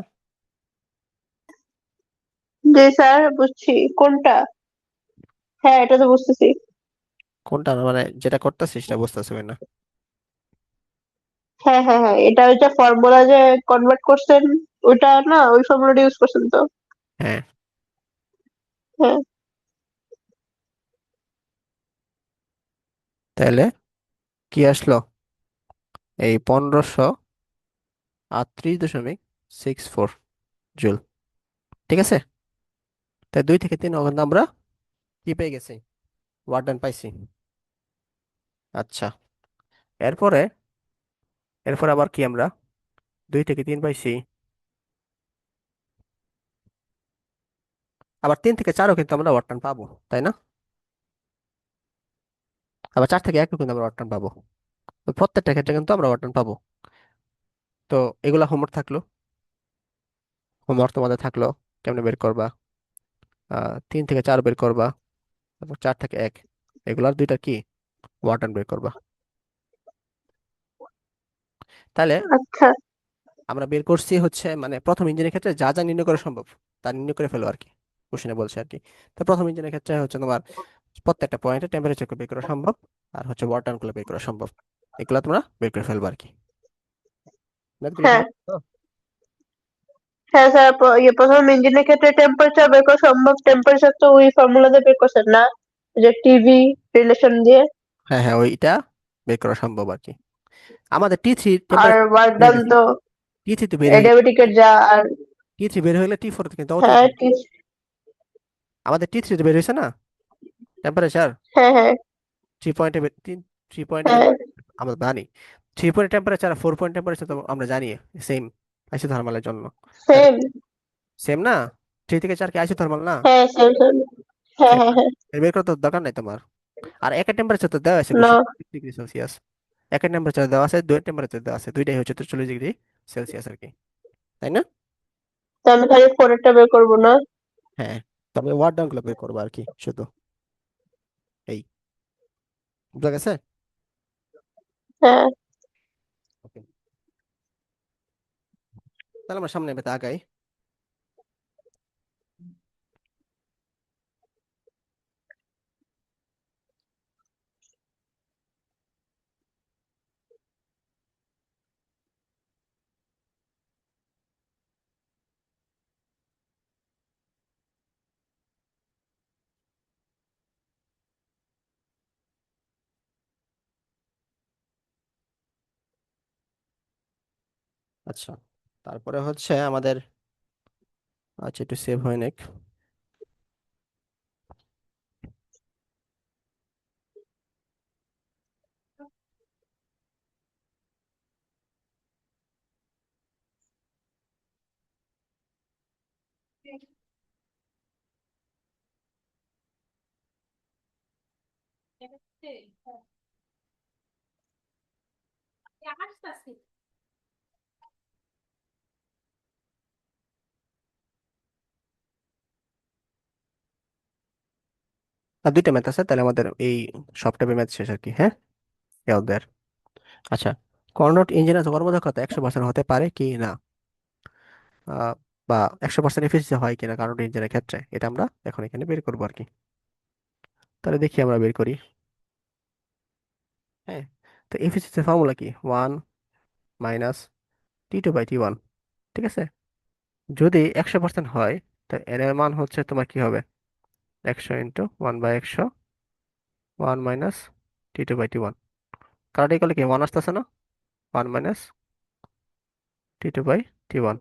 B: জি স্যার, বুঝছি। কোনটা? হ্যাঁ, এটা তো বুঝতেছি।
A: কোনটা মানে যেটা করতেছিস সেটা বুঝতেছি না।
B: হ্যাঁ হ্যাঁ হ্যাঁ, এটা ওই যে ফর্মুলা যে কনভার্ট করছেন, ওইটা না, ওই ফর্মুলাটা ইউজ করছেন তো?
A: হ্যাঁ,
B: হ্যাঁ।
A: তাহলে কি আসলো? এই 1538.64 জুল। ঠিক আছে, তাই 2 থেকে 3 ওখানে আমরা কি পেয়ে গেছি? ওয়াট ডান পাইছি। আচ্ছা, এরপরে এরপর আবার কি আমরা 2 থেকে 3 পাইছি, আবার 3 থেকে 4ও কিন্তু আমরা ওয়াট টান পাবো, তাই না? আবার 4 থেকে 1ও কিন্তু আমরা ওয়াট টান পাবো। তো প্রত্যেকটা ক্ষেত্রে কিন্তু আমরা ওয়াট টান পাবো। তো এগুলা হোমওয়ার্ক থাকলো, হোমওয়ার্ক তোমাদের থাকলো। কেমনে বের করবা? 3 থেকে 4 বের করবা, তারপর 4 থেকে 1, এগুলার দুইটা কি ওয়াট টান বের করবা। তাহলে
B: আচ্ছা।
A: আমরা বের করছি হচ্ছে মানে প্রথম ইঞ্জিনের ক্ষেত্রে যা যা নির্ণয় করা সম্ভব তা নির্ণয় করে ফেলো আর কি, কোশ্চেনে বলছে আর কি। তো প্রথম ইঞ্জিনের ক্ষেত্রে হচ্ছে তোমার প্রত্যেকটা পয়েন্টে টেম্পারেচার বের করা সম্ভব, আর হচ্ছে ওয়াটার গুলো বের করা সম্ভব। এগুলো তোমরা বের করে ফেলবো আর কি। ম্যাথগুলো
B: হ্যাঁ
A: ক্লিয়ার তো?
B: হ্যাঁ স্যার, প্রথম ইঞ্জিনের ক্ষেত্রে টেম্পারেচার বের করা সম্ভব। টেম্পারেচার তো ওই ফর্মুলা দিয়ে বের করছেন না, ওই যে টিভি রিলেশন দিয়ে।
A: হ্যাঁ হ্যাঁ, ওইটা বের করা সম্ভব আর কি। আমাদের T3
B: আর
A: টেম্পারেচার
B: ওয়ার্ক
A: বের হয়ে
B: ডান
A: গেছে।
B: তো
A: T3 তো বের হয়ে গেছে।
B: অ্যাডিয়াবেটিকের যা। আর
A: T3 বের হলে T4 কিন্তু
B: হ্যাঁ
A: অতিরিক্ত। আমাদের T3 তো বের হয়েছে না টেম্পারেচার,
B: হ্যাঁ হ্যাঁ
A: 3 পয়েন্টে, 3 পয়েন্টে
B: হ্যাঁ
A: আমরা জানি। 3 পয়েন্ট টেম্পারেচার আর 4 পয়েন্ট টেম্পারেচার তো আমরা জানি সেম আইসোথার্মালের জন্য। তাহলে
B: সেম।
A: সেম না? 3 থেকে 4 কি আইসোথার্মাল না?
B: হ্যাঁ সেম সেম। হ্যাঁ
A: সেম
B: হ্যাঁ
A: না?
B: হ্যাঁ।
A: এর বের করার তো দরকার নাই তোমার। আর একের টেম্পারেচার তো দেওয়া আছে
B: না।
A: Question, 20 degree Celsius. একের টেম্পারেচার দেওয়া আছে, দুইয়ের টেম্পারেচার দেওয়া আছে, দুইটাই হচ্ছে 40 ডিগ্রি সেলসিয়াস আর কি, তাই না?
B: তো আমি খালি ফোরেরটা বের করবো না?
A: হ্যাঁ, তবে ওয়ার্ড ডাউন গুলো বের করবো আর কি শুধু, এই, বুঝা গেছে?
B: হ্যাঁ।
A: ওকে, তাহলে আমরা সামনে এবার আগাই। আচ্ছা, তারপরে হচ্ছে আমাদের, আচ্ছা একটু সেভ হয় নেক। আর দুইটা ম্যাথ আছে, তাহলে আমাদের এই সব টাইপের ম্যাথ শেষ আর কি, হ্যাঁ, দেয়ার। আচ্ছা, কর্নোট ইঞ্জিনের কর্মদক্ষতা 100% হতে পারে কি না, আহ, বা 100% এফিসিয়েন্সি হয় কিনা কার্নোট ইঞ্জিনের ক্ষেত্রে, এটা আমরা এখন এখানে বের করবো আর কি। তাহলে দেখি আমরা বের করি। হ্যাঁ, তো এফিসিয়েন্সি ফর্মুলা কি, 1 - T2/T1। ঠিক আছে, যদি 100% হয়, তো এর এর মান হচ্ছে তোমার কি হবে, 100 × 1/100, 1 - T2/T1। কারণ এই করলে কি 1 আসতেছে না, 1 - T2/T1,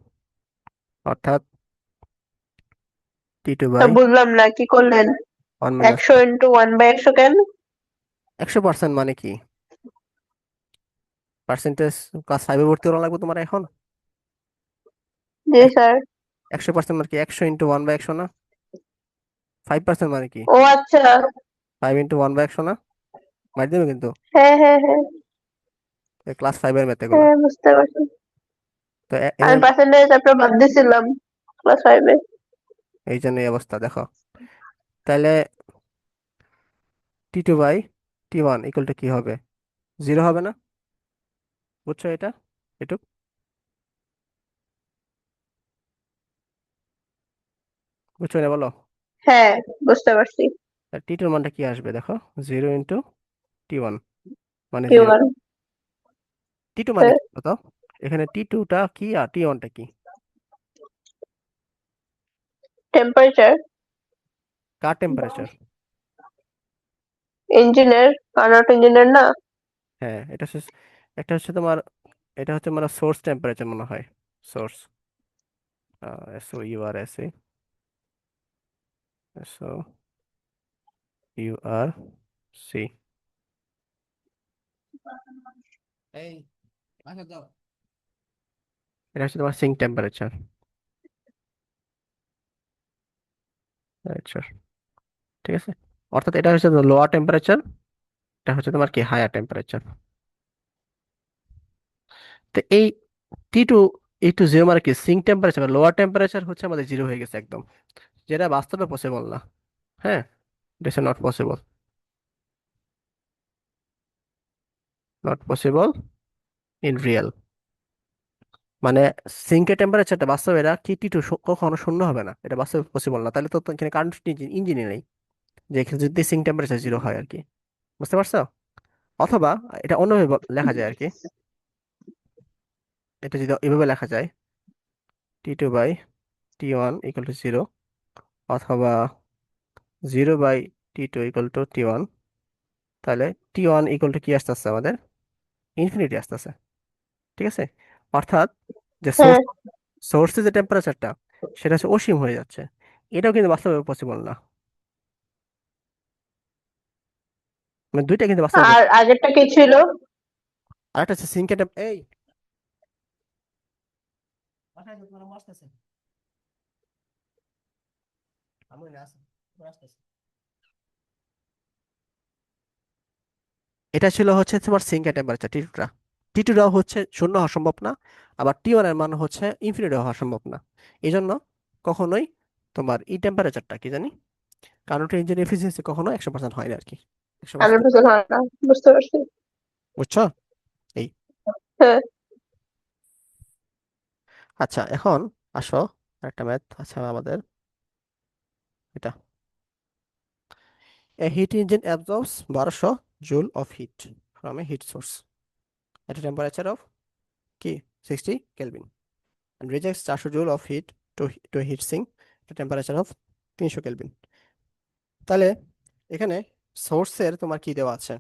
A: অর্থাৎ টি টু
B: তা
A: বাই
B: বুঝলাম না কি করলেন।
A: ওয়ান মাইনাস
B: 100 × 1/100 কেন?
A: 100% মানে কি, পার্সেন্টেজ ক্লাস 5 ভর্তি করা লাগবে তোমার এখন।
B: জি স্যার।
A: 100% মানে কি, 100 × 1/100 না, 5% মানে কি,
B: ও আচ্ছা।
A: 5 × 1/100 না, মার দেবে কিন্তু,
B: হ্যাঁ হ্যাঁ হ্যাঁ।
A: ক্লাস 5-এর ম্যাথ এগুলা।
B: হ্যাঁ বুঝতে পারছি।
A: তো
B: আমি
A: এদের
B: পার্সেন্টেজ আপনার বাদ দিছিলাম ক্লাস 5-এ।
A: এই জন্য এই অবস্থা দেখো। তাহলে T2/T1 ইকুয়াল টু কি হবে, 0 হবে না, বুঝছো এটা, এটুক, বুঝছো না বলো।
B: হ্যাঁ বুঝতে পারছি।
A: T2-র মানটা কি আসবে দেখো, 0 × T1 মানে 0।
B: Q1।
A: T2 মানে কি বলতো, এখানে T2টা কি আর T1টা কি,
B: টেম্পারেচার
A: কার টেম্পারেচার।
B: ইঞ্জিনের, কার্নোট ইঞ্জিনের না।
A: হ্যাঁ, এটা হচ্ছে, একটা হচ্ছে তোমার, এটা হচ্ছে মানে সোর্স টেম্পারেচার মনে হয়, সোর্স, SOURC, এই বাসা দাও, এটা হচ্ছে তোমার সিঙ্ক টেম্পারেচার, ঠিক আছে, অর্থাৎ এটা হচ্ছে লোয়ার টেম্পারেচার, এটা হচ্ছে তোমার কি হায়ার টেম্পারেচার। তো এই T2 মানে কি, সিঙ্ক টেম্পারেচার বা লোয়ার টেম্পারেচার হচ্ছে আমাদের 0 হয়ে গেছে একদম, যেটা বাস্তবে পসিবল না। হ্যাঁ, it not possible, not possible in real, মানে সিঙ্কের টেম্পারেচারটা বাস্তবে, এটা T2 কখনো শূন্য হবে না, এটা বাস্তবে পসিবল না, তাহলে তো এখানে কারেন্ট ইঞ্জিনই নেই, যে এখানে যদি সিঙ্ক টেম্পারেচার 0 হয় আর কি, বুঝতে পারছো। অথবা এটা অন্যভাবে লেখা যায় আর কি, এটা যদি এভাবে লেখা যায়, T2/T1 ইকুয়াল টু 0, অথবা 0/T2 ইকুয়াল টু T1, তাহলে T1 ইকুয়াল টু কি আসতেছে আমাদের, ইনফিনিটি আসতেছে, ঠিক আছে, অর্থাৎ যে
B: হ্যাঁ।
A: সোর্সের যে টেম্পারেচারটা, সেটা হচ্ছে অসীম হয়ে যাচ্ছে, এটাও কিন্তু বাস্তবে পসিবল না, মানে দুইটা কিন্তু বাস্তবে
B: আর আগেরটা কি ছিল?
A: আর একটা হচ্ছে সিঙ্কের এই বাসায় যাও, তোমার আম্মু আসতেছে, আম্মু না আছে, তোমার আসতেছে। এটা ছিল হচ্ছে তোমার সিঙ্কের টেম্পারেচার টি টুটাও হচ্ছে শূন্য হওয়া সম্ভব না, আবার T1 এর মান হচ্ছে ইনফিনিটি হওয়া সম্ভব না, এই জন্য কখনোই তোমার এই টেম্পারেচারটা কি জানি, কার্নোট ইঞ্জিন এফিসিয়েন্সি কখনো 100% হয় না আর কি, 100%।
B: 100% হয় না। বুঝতে পারছি।
A: বুঝছো, এই,
B: হ্যাঁ।
A: আচ্ছা এখন আসো, একটা ম্যাথ আছে আমাদের, এটা, a heat engine absorbs 1200 joule of heat from a heat source at a temperature of কি 60 Kelvin and rejects 400 joule of heat to a heat sink at a temperature of 300 Kelvin। তাহলে এখানে সোর্সের তোমার কি দেওয়া আছে,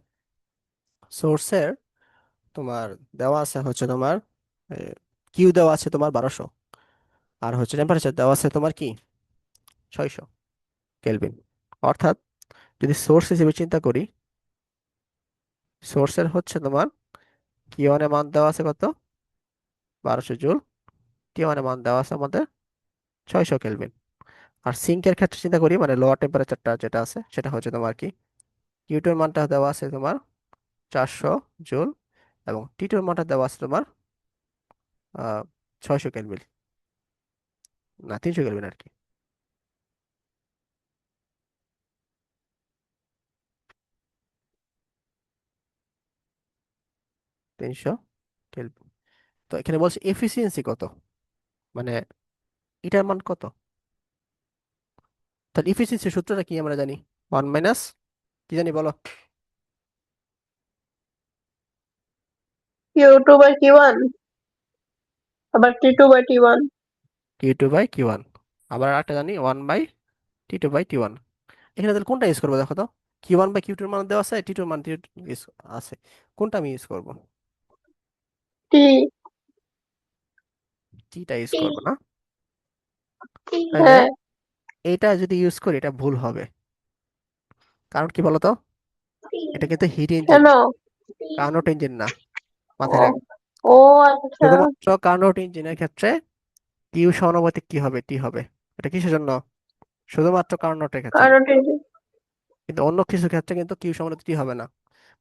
A: সোর্সের তোমার দেওয়া আছে হচ্ছে তোমার কিউ দেওয়া আছে তোমার 1200, আর হচ্ছে টেম্পারেচার দেওয়া আছে তোমার কি 600 কেলভিন, অর্থাৎ যদি সোর্স হিসেবে চিন্তা করি, সোর্সের হচ্ছে তোমার কিউ1 এর মান দেওয়া আছে কত, 1200 জুল, T1 এর মান দেওয়া আছে আমাদের 600 কেলভিন। আর সিঙ্কের ক্ষেত্রে চিন্তা করি, মানে লোয়ার টেম্পারেচারটা যেটা আছে সেটা হচ্ছে তোমার কি, Q2 এর মানটা দেওয়া আছে তোমার 400 জুল, এবং T2 এর মানটা দেওয়া আছে তোমার 600 কেলভিন, না 300 কেলভিন আর কি, 300 কেলভিন। তো এখানে বলছে এফিসিয়েন্সি কত, মানে এটার মান কত। তাহলে এফিসিয়েন্সি সূত্রটা কি আমরা জানি, ওয়ান মাইনাস, কি জানি বলো।
B: Q2/T1, আবার T2/T1।
A: Q two by Q one, আবার একটা জানি one by T two by T one. এখানে তাহলে কোনটা ইউজ করবো দেখো তো, কিউ ওয়ান বাই কিউ টুর মান দেওয়া আছে, টি টুর মান আছে, কোনটা আমি ইউজ করবো?
B: T।
A: টিটা ইউজ করবো না? তাহলে
B: হ্যাঁ।
A: এটা যদি ইউজ করি এটা ভুল হবে, কারণ কি বলতো, এটা কিন্তু হিট ইঞ্জিন,
B: কেন?
A: কার্নোট ইঞ্জিন না,
B: ও।
A: মাথায় রাখ।
B: ও আচ্ছা।
A: শুধুমাত্র কার্নোট ইঞ্জিনের ক্ষেত্রে কিউ সমানুপাতিক কি হবে, টি হবে। এটা কিসের জন্য? শুধুমাত্র কার্নোটের ক্ষেত্রে,
B: কারণ
A: কিন্তু অন্য কিছু ক্ষেত্রে কিন্তু কিউ সমানুপাতিক টি হবে না।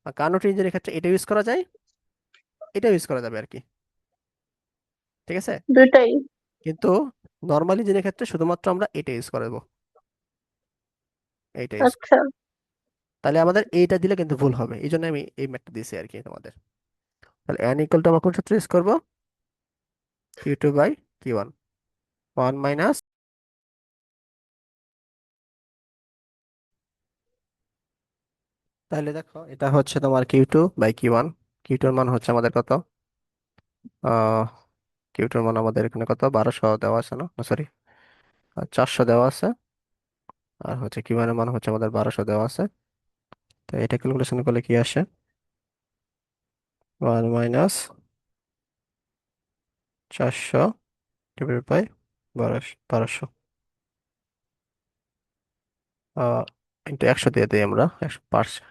A: আর কার্নোট ইঞ্জিনের ক্ষেত্রে এটা ইউজ করা যায়, এটা ইউজ করা যাবে আর কি, ঠিক আছে।
B: দুইটাই।
A: কিন্তু নর্মাল ইঞ্জিনের ক্ষেত্রে শুধুমাত্র আমরা এটা ইউজ করবো, এইটা ইউজ।
B: আচ্ছা।
A: তাহলে আমাদের এইটা দিলে কিন্তু ভুল হবে, এই জন্য আমি এই ম্যাথটা দিয়েছি আর কি তোমাদের। তাহলে এন ইকুয়াল টু আমরা কোন সূত্র ইউজ করবো, Q two by Q one, one minus. তাহলে দেখো এটা হচ্ছে তোমার Q two by Q one. Q টুর মান হচ্ছে আমাদের কত, আহ কিউ টুর মান আমাদের এখানে কত, 1200 দেওয়া আছে না, সরি 400 দেওয়া আছে। আর হচ্ছে কিউ ওয়ান এর মান হচ্ছে আমাদের 1200 দেওয়া আছে। তো এটা ক্যালকুলেশন করলে কি আসে, one minus 400 divided by 1200, into 100 দিয়ে দিই আমরা, 100%।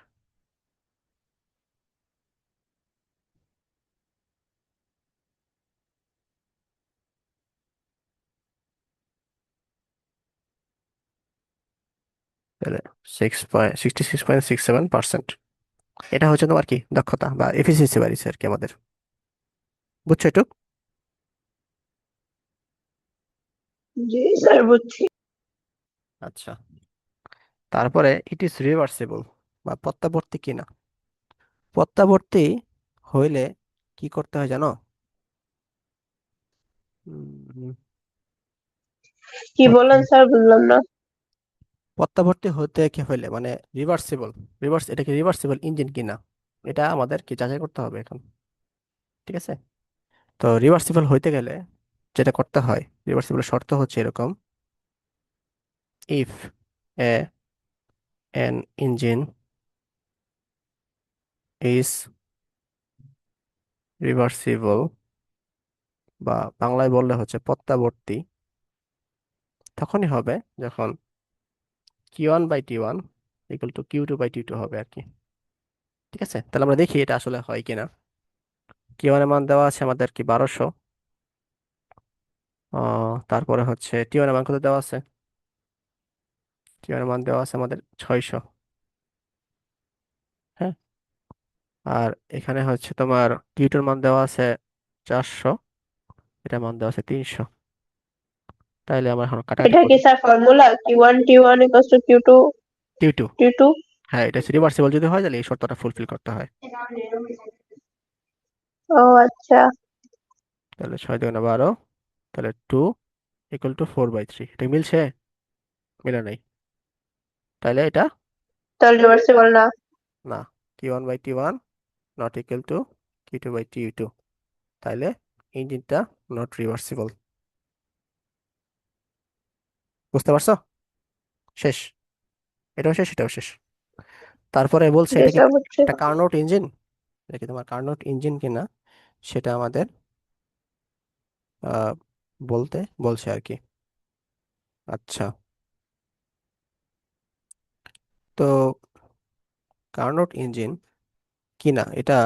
A: তাহলে 66.67%। এটা হচ্ছে তোমার কি দক্ষতা বা এফিসিয়েন্সি বাড়িছে আর কি আমাদের, বুঝছো একটু।
B: জি স্যার, বুঝছি।
A: আচ্ছা, তারপরে ইট ইজ রিভার্সিবল বা প্রত্যাবর্তী কিনা। প্রত্যাবর্তী হইলে কি করতে হয় জানো? উম,
B: কি বলেন
A: প্রত্যাব-
B: স্যার, বুঝলাম না।
A: প্রত্যাবর্তী হতে কি হইলে মানে রিভার্সিবল, এটা কি রিভার্সিবল ইঞ্জিন কিনা, এটা আমাদের কি যাচাই করতে হবে এখন, ঠিক আছে। তো রিভার্সিবল হইতে গেলে যেটা করতে হয়, রিভার্সিবল শর্ত হচ্ছে এরকম, if a an engine is reversible, বা বাংলায় বললে হচ্ছে প্রত্যাবর্তী, তখনই হবে যখন Q one by T one equal to Q two by T two হবে আর কি, ঠিক আছে। তাহলে আমরা দেখি এটা আসলে হয় কিনা। কিউ ওয়ান এর মান দেওয়া আছে আমাদের কি 1200, তারপরে হচ্ছে টি ওয়ান এর মান কত দেওয়া আছে, টি ওয়ান এর মান দেওয়া আছে আমাদের 600। হ্যাঁ, আর এখানে হচ্ছে তোমার কিউ টুর মান দেওয়া আছে 400, এটা মান দেওয়া আছে 300। তাইলে আমরা এখন কাটাকাটি
B: এটা কি
A: করি।
B: Sir formula, Q1 T1 =
A: Q two,
B: T2?
A: হ্যাঁ এটা রিভার্সিবল যদি হয় তাহলে এই শর্তটা ফুলফিল করতে হয়।
B: ও আচ্ছা।
A: তাহলে 6 × 2 = 12, তাহলে 2 ইকুয়াল টু 4/3, এটা মিলছে, মিলে নাই। তাহলে এটা
B: তাহলে রিভার্সিবল না।
A: না, Q one by T one not equal to Q two by T two, তাহলে ইঞ্জিনটা নট রিভার্সিবল। বুঝতে পারছো? শেষ, এটাও শেষ, এটাও শেষ। তারপরে বলছে
B: জি
A: এটা কি
B: স্যার, বুঝছি।
A: একটা কার্নোট ইঞ্জিন, এটা কি তোমার কার্নোট ইঞ্জিন কিনা সেটা আমাদের আহ, বলতে বলছে আর কি। আচ্ছা, তো কার্নোট ইঞ্জিন কিনা এটা,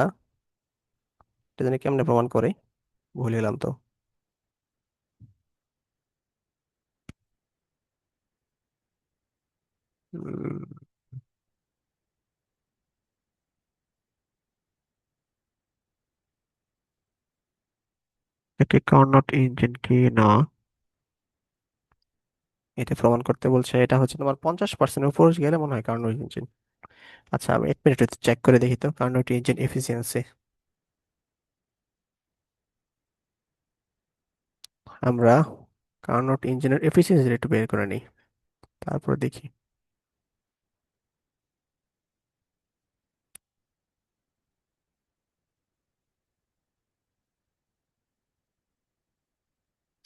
A: এটা জানি কেমনে প্রমাণ করে, ভুলে গেলাম তো। উম, এটা কার্নোট ইঞ্জিন কি না, এটা প্রমাণ করতে বলছে, এটা হচ্ছে তোমার 50% উপর গেলে মনে হয় কার্নোট ইঞ্জিন। আচ্ছা আমি 1 মিনিট চেক করে দেখি তো কার্নোট ইঞ্জিন এফিসিয়েন্সি। আমরা কার্নোট ইঞ্জিনের এফিসিয়েন্সি একটু বের করে নিই, তারপর দেখি।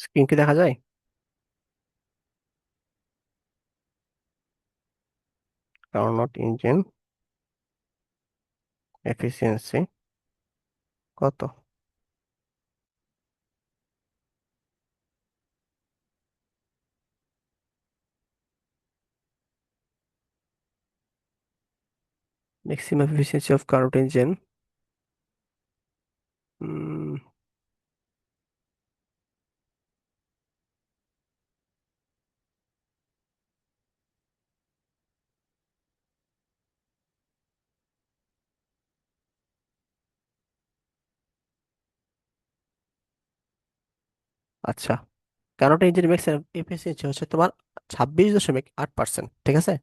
A: স্ক্রিন কি দেখা যায়? কার্নোট ইঞ্জিন এফিসিয়েন্সি কত? Maximum efficiency of Carnot engine. আচ্ছা, কার্নোট ইঞ্জিন ম্যাক্সিমাম এফিসিয়েন্সি হচ্ছে তোমার 26.8%, ঠিক আছে?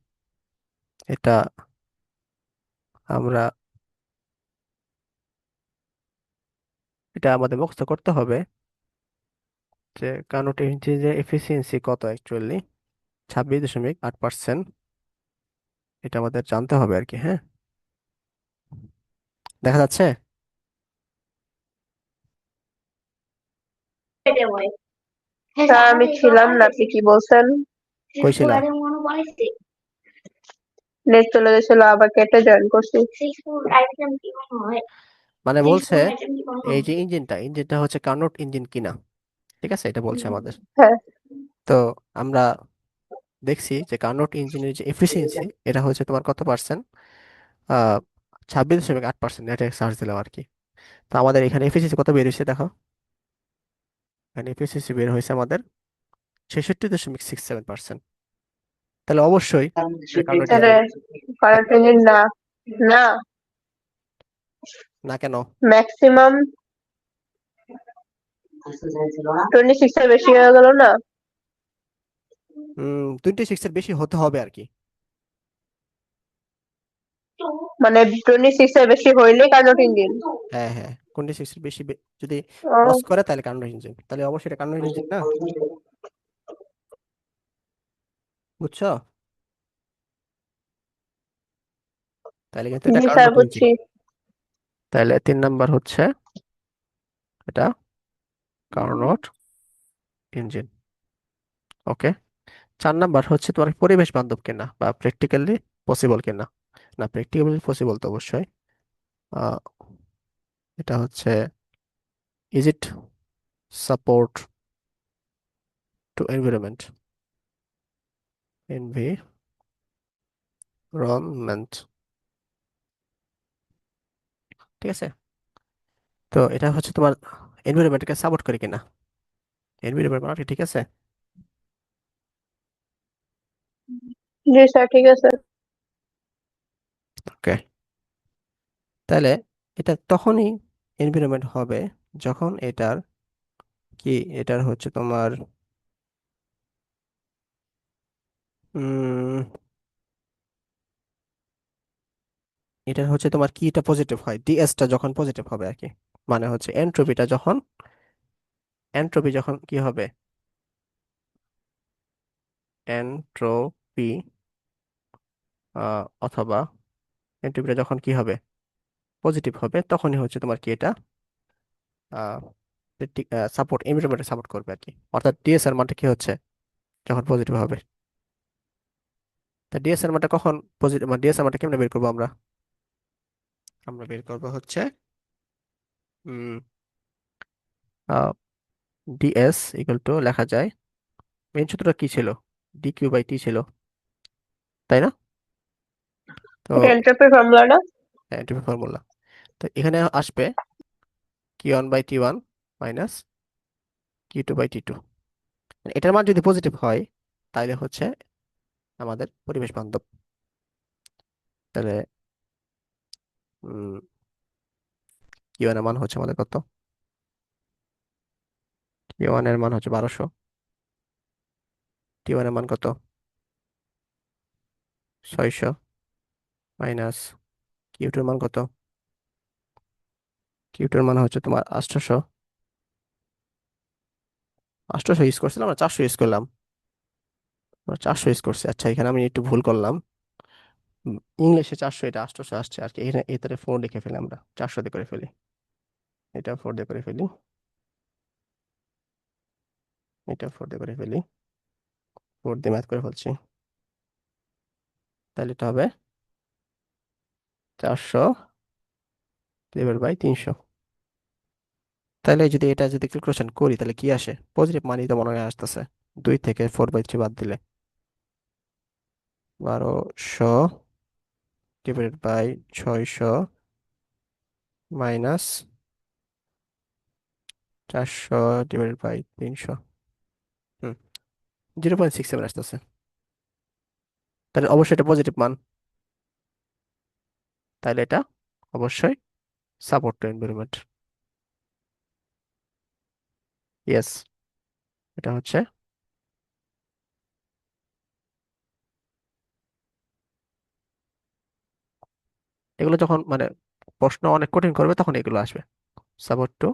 A: এটা আমরা এটা আমাদের মুখস্থ করতে হবে যে কার্নোট ইঞ্জিনের এফিসিয়েন্সি কত অ্যাকচুয়ালি। 26.8%, এটা আমাদের জানতে হবে আর কি। হ্যাঁ, দেখা যাচ্ছে?
B: স্যার আমি ছিলাম না, আপনি কি বলছেন?
A: কইছিলা?
B: নেট চলে গেছিল, আবার কেটে জয়েন করছি।
A: মানে বলছে এই যে ইঞ্জিনটা হচ্ছে কার্নোট ইঞ্জিন কিনা, ঠিক আছে, এটা বলছে আমাদের।
B: হ্যাঁ।
A: তো আমরা দেখছি যে কার্নোট ইঞ্জিনের যে এফিসিয়েন্সি এটা হচ্ছে তোমার কত পার্সেন্ট, 26.8%, এটা সার্চ দিলাম আর কি। তো আমাদের এখানে এফিসিয়েন্সি কত বের হয়েছে দেখো। এখানে এফিসিয়েন্সি বের হয়েছে আমাদের 66.67%। তাহলে অবশ্যই এটা কার্নোট
B: তাহলে
A: ইঞ্জিন।
B: কারেন্ট ইঞ্জিন না। না,
A: না কেন?
B: ম্যাক্সিমাম 26 এর বেশি হয়ে গেল না?
A: 26 এর বেশি হতে হবে আর কি।
B: মানে 26 এর বেশি হইলে কারেন্ট ইঞ্জিন।
A: হ্যাঁ হ্যাঁ, 26 এর বেশি যদি ক্রস
B: ও,
A: করে তাহলে কার্নোট ইঞ্জিন, তাহলে অবশ্যই এটা কার্নোট ইঞ্জিন না। বুঝছো? তাহলে কিন্তু এটা
B: জি স্যার
A: কার্নোট ইঞ্জিন।
B: বুঝছি।
A: তাহলে 3 নাম্বার হচ্ছে এটা কার্নোট ইঞ্জিন। ওকে। 4 নাম্বার হচ্ছে তোমার পরিবেশ বান্ধব কিনা বা প্র্যাকটিক্যালি পসিবল কিনা। না, প্র্যাকটিক্যালি পসিবল তো অবশ্যই। আহ, এটা হচ্ছে is it support to environment, environment, ঠিক আছে? তো এটা হচ্ছে তোমার এনভায়রনমেন্টকে সাপোর্ট করে কিনা, এনভায়রনমেন্ট, ঠিক আছে?
B: জি স্যার ঠিক আছে।
A: ওকে। তাহলে এটা তখনই এনভায়রনমেন্ট হবে যখন এটার হচ্ছে তোমার উম এটার হচ্ছে তোমার কিটা পজিটিভ হয়, ডিএসটা যখন পজিটিভ হবে আর কি। মানে হচ্ছে এন্ট্রপি যখন কি হবে, এন্ট্রপি অথবা এন্ট্রপিটা যখন কি হবে, পজিটিভ হবে, তখনই হচ্ছে তোমার কি এটা সাপোর্ট, এনভায়রনমেন্টে সাপোর্ট করবে আর কি। অর্থাৎ ডিএসআর মানটা কি হচ্ছে যখন পজিটিভ হবে। তা ডিএসআর মানটা কখন পজিটিভ, মানে ডিএসআর মানটা কেমনে বের করবো আমরা? আমরা বের করবো হচ্ছে ডিএস ইকুয়াল টু লেখা যায়, মেন সূত্রটা কি ছিল, DQ/T ছিল, তাই না? তো
B: এটা এন্ট্রপি ফর্মুলা না?
A: Entropy formula. তো এখানে আসবে Q1/T1 মাইনাস Q2/T2। এটার মান যদি পজিটিভ হয় তাহলে হচ্ছে আমাদের পরিবেশ বান্ধব। তাহলে Q1 এর মান হচ্ছে আমাদের কত? Q1 এর মান হচ্ছে 1200। T1 এর মান কত? 600 মাইনাস Q2 এর মান কত? Q2 এর মান হচ্ছে তোমার 800 800 ইউজ করছিলাম, আমরা 400 ইউজ করলাম। আমরা 400 ইউজ করছি। আচ্ছা, এখানে আমি একটু ভুল করলাম। ইংলিশে 400, এটা 800 আসছে আর কি। এখানে এটারে 4 লিখে ফেলি, আমরা 400 দিয়ে করে ফেলি। এটা 4 দিয়ে করে ফেলি। এটা 4 দিয়ে করে ফেলি। 4 দিয়ে ম্যাথ করে ফেলছি। তাহলে এটা হবে 400 ডিভাইড বাই 300। তাহলে যদি এটা যদি ক্যালকুলেশন করি তাহলে কি আসে? পজিটিভ মানই তো মনে হয় আসতেছে। 2 থেকে 4/3 বাদ দিলে 1200 divide by 600 minus 400 divide by 300। Hmm, 0.67 আসতেছে। তাহলে অবশ্যই এটা পজিটিভ মান। তাহলে এটা অবশ্যই সাপোর্ট টু এনভায়রনমেন্ট। ইয়েস, এটা হচ্ছে। এগুলো যখন মানে প্রশ্ন অনেক কঠিন করবে তখন এগুলো আসবে, সাপোর্ট টু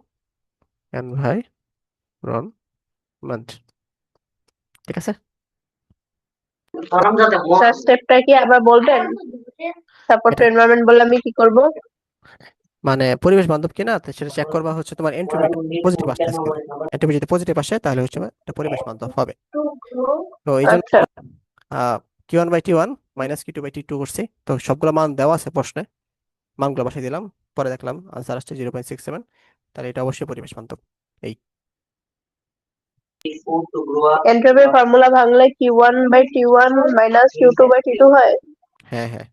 A: এনভায়রনমেন্ট। ঠিক আছে।
B: স্যার স্টেপটা কি আবার বলবেন? সাপোর্ট
A: এটা
B: এনভায়রনমেন্ট বললে আমি কি করব?
A: মানে পরিবেশ বান্ধব কিনা তো সেটা চেক করবা হচ্ছে তোমার এন্ট্রোপিটা পজিটিভ আসতেছে কিনা। এন্ট্রোপি যদি পজিটিভ আসে তাহলে হচ্ছে এটা পরিবেশ বান্ধব হবে। তো এই জন্য
B: আচ্ছা,
A: Q1/T1 মাইনাস Q2/T2 করছি। তো সবগুলো মান দেওয়া আছে প্রশ্নে, মানগুলো বসাই দিলাম। পরে দেখলাম আনসার আসছে 0.67। তাহলে এটা অবশ্যই পরিবেশ বান্ধব। এই।
B: এনট্রপির ফর্মুলা ভাঙলে Q1/T1 মাইনাস Q2/T2 হয়।
A: হ্যাঁ হ্যাঁ,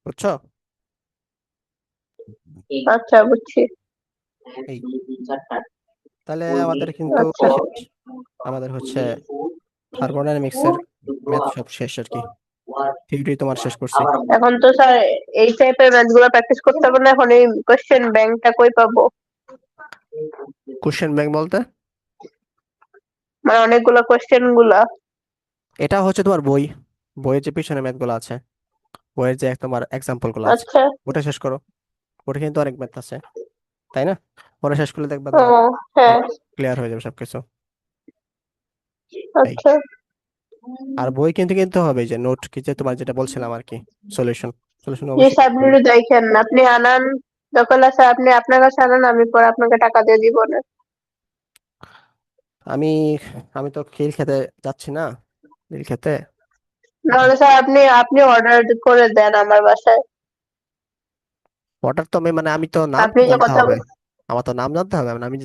A: বুঝছো?
B: আচ্ছা, বুঝছি।
A: এই, তাহলে আমাদের কিন্তু
B: আচ্ছা,
A: শেষ। আমাদের হচ্ছে থার্মোডাইনামিক্স এর ম্যাথ সব শেষ আর কি। থিওরি তোমার শেষ করছি।
B: এখন তো স্যার এই টাইপের ম্যাথ গুলো প্র্যাকটিস করতে হবে না, এখন এই কোশ্চেন ব্যাংকটা কই পাবো?
A: কোশ্চেন ব্যাংক বলতে
B: মানে অনেকগুলো কোশ্চেন গুলা।
A: এটা হচ্ছে তোমার বই, বইয়ের যে পিছনে ম্যাথ গুলো আছে, বইয়ের যে তোমার এক্সাম্পল গুলো আছে,
B: আচ্ছা।
A: ওটা শেষ করো। ওটা কিন্তু অনেক ম্যাথ আছে, তাই না? ওটা শেষ করলে দেখবা
B: ও,
A: তোমার
B: হ্যাঁ।
A: ক্লিয়ার হয়ে যাবে সবকিছু। এই।
B: আচ্ছা।
A: আর বই কিন্তু কিনতে হবে, যে নোট কি যে তোমার যেটা বলছিলাম আর কি, সলিউশন। সলিউশন
B: জি
A: অবশ্যই
B: স্যার,
A: কিনতে
B: আপনি
A: হবে।
B: একটু দেখেন, আপনি আনান। দরকার হলে স্যার আপনি আপনার কাছে আনান, আমি পরে আপনাকে টাকা দিয়ে দিব না।
A: আমি আমি তো খিল খেতে যাচ্ছি না, খিল খেতে।
B: নাহলে স্যার আপনি আপনি অর্ডার করে দেন আমার বাসায়।
A: অর্ডার তো আমি মানে আমি তো নাম
B: আপনি
A: তো
B: যে
A: জানতে
B: কথা
A: হবে। আমার তো নাম জানতে হবে, মানে আমি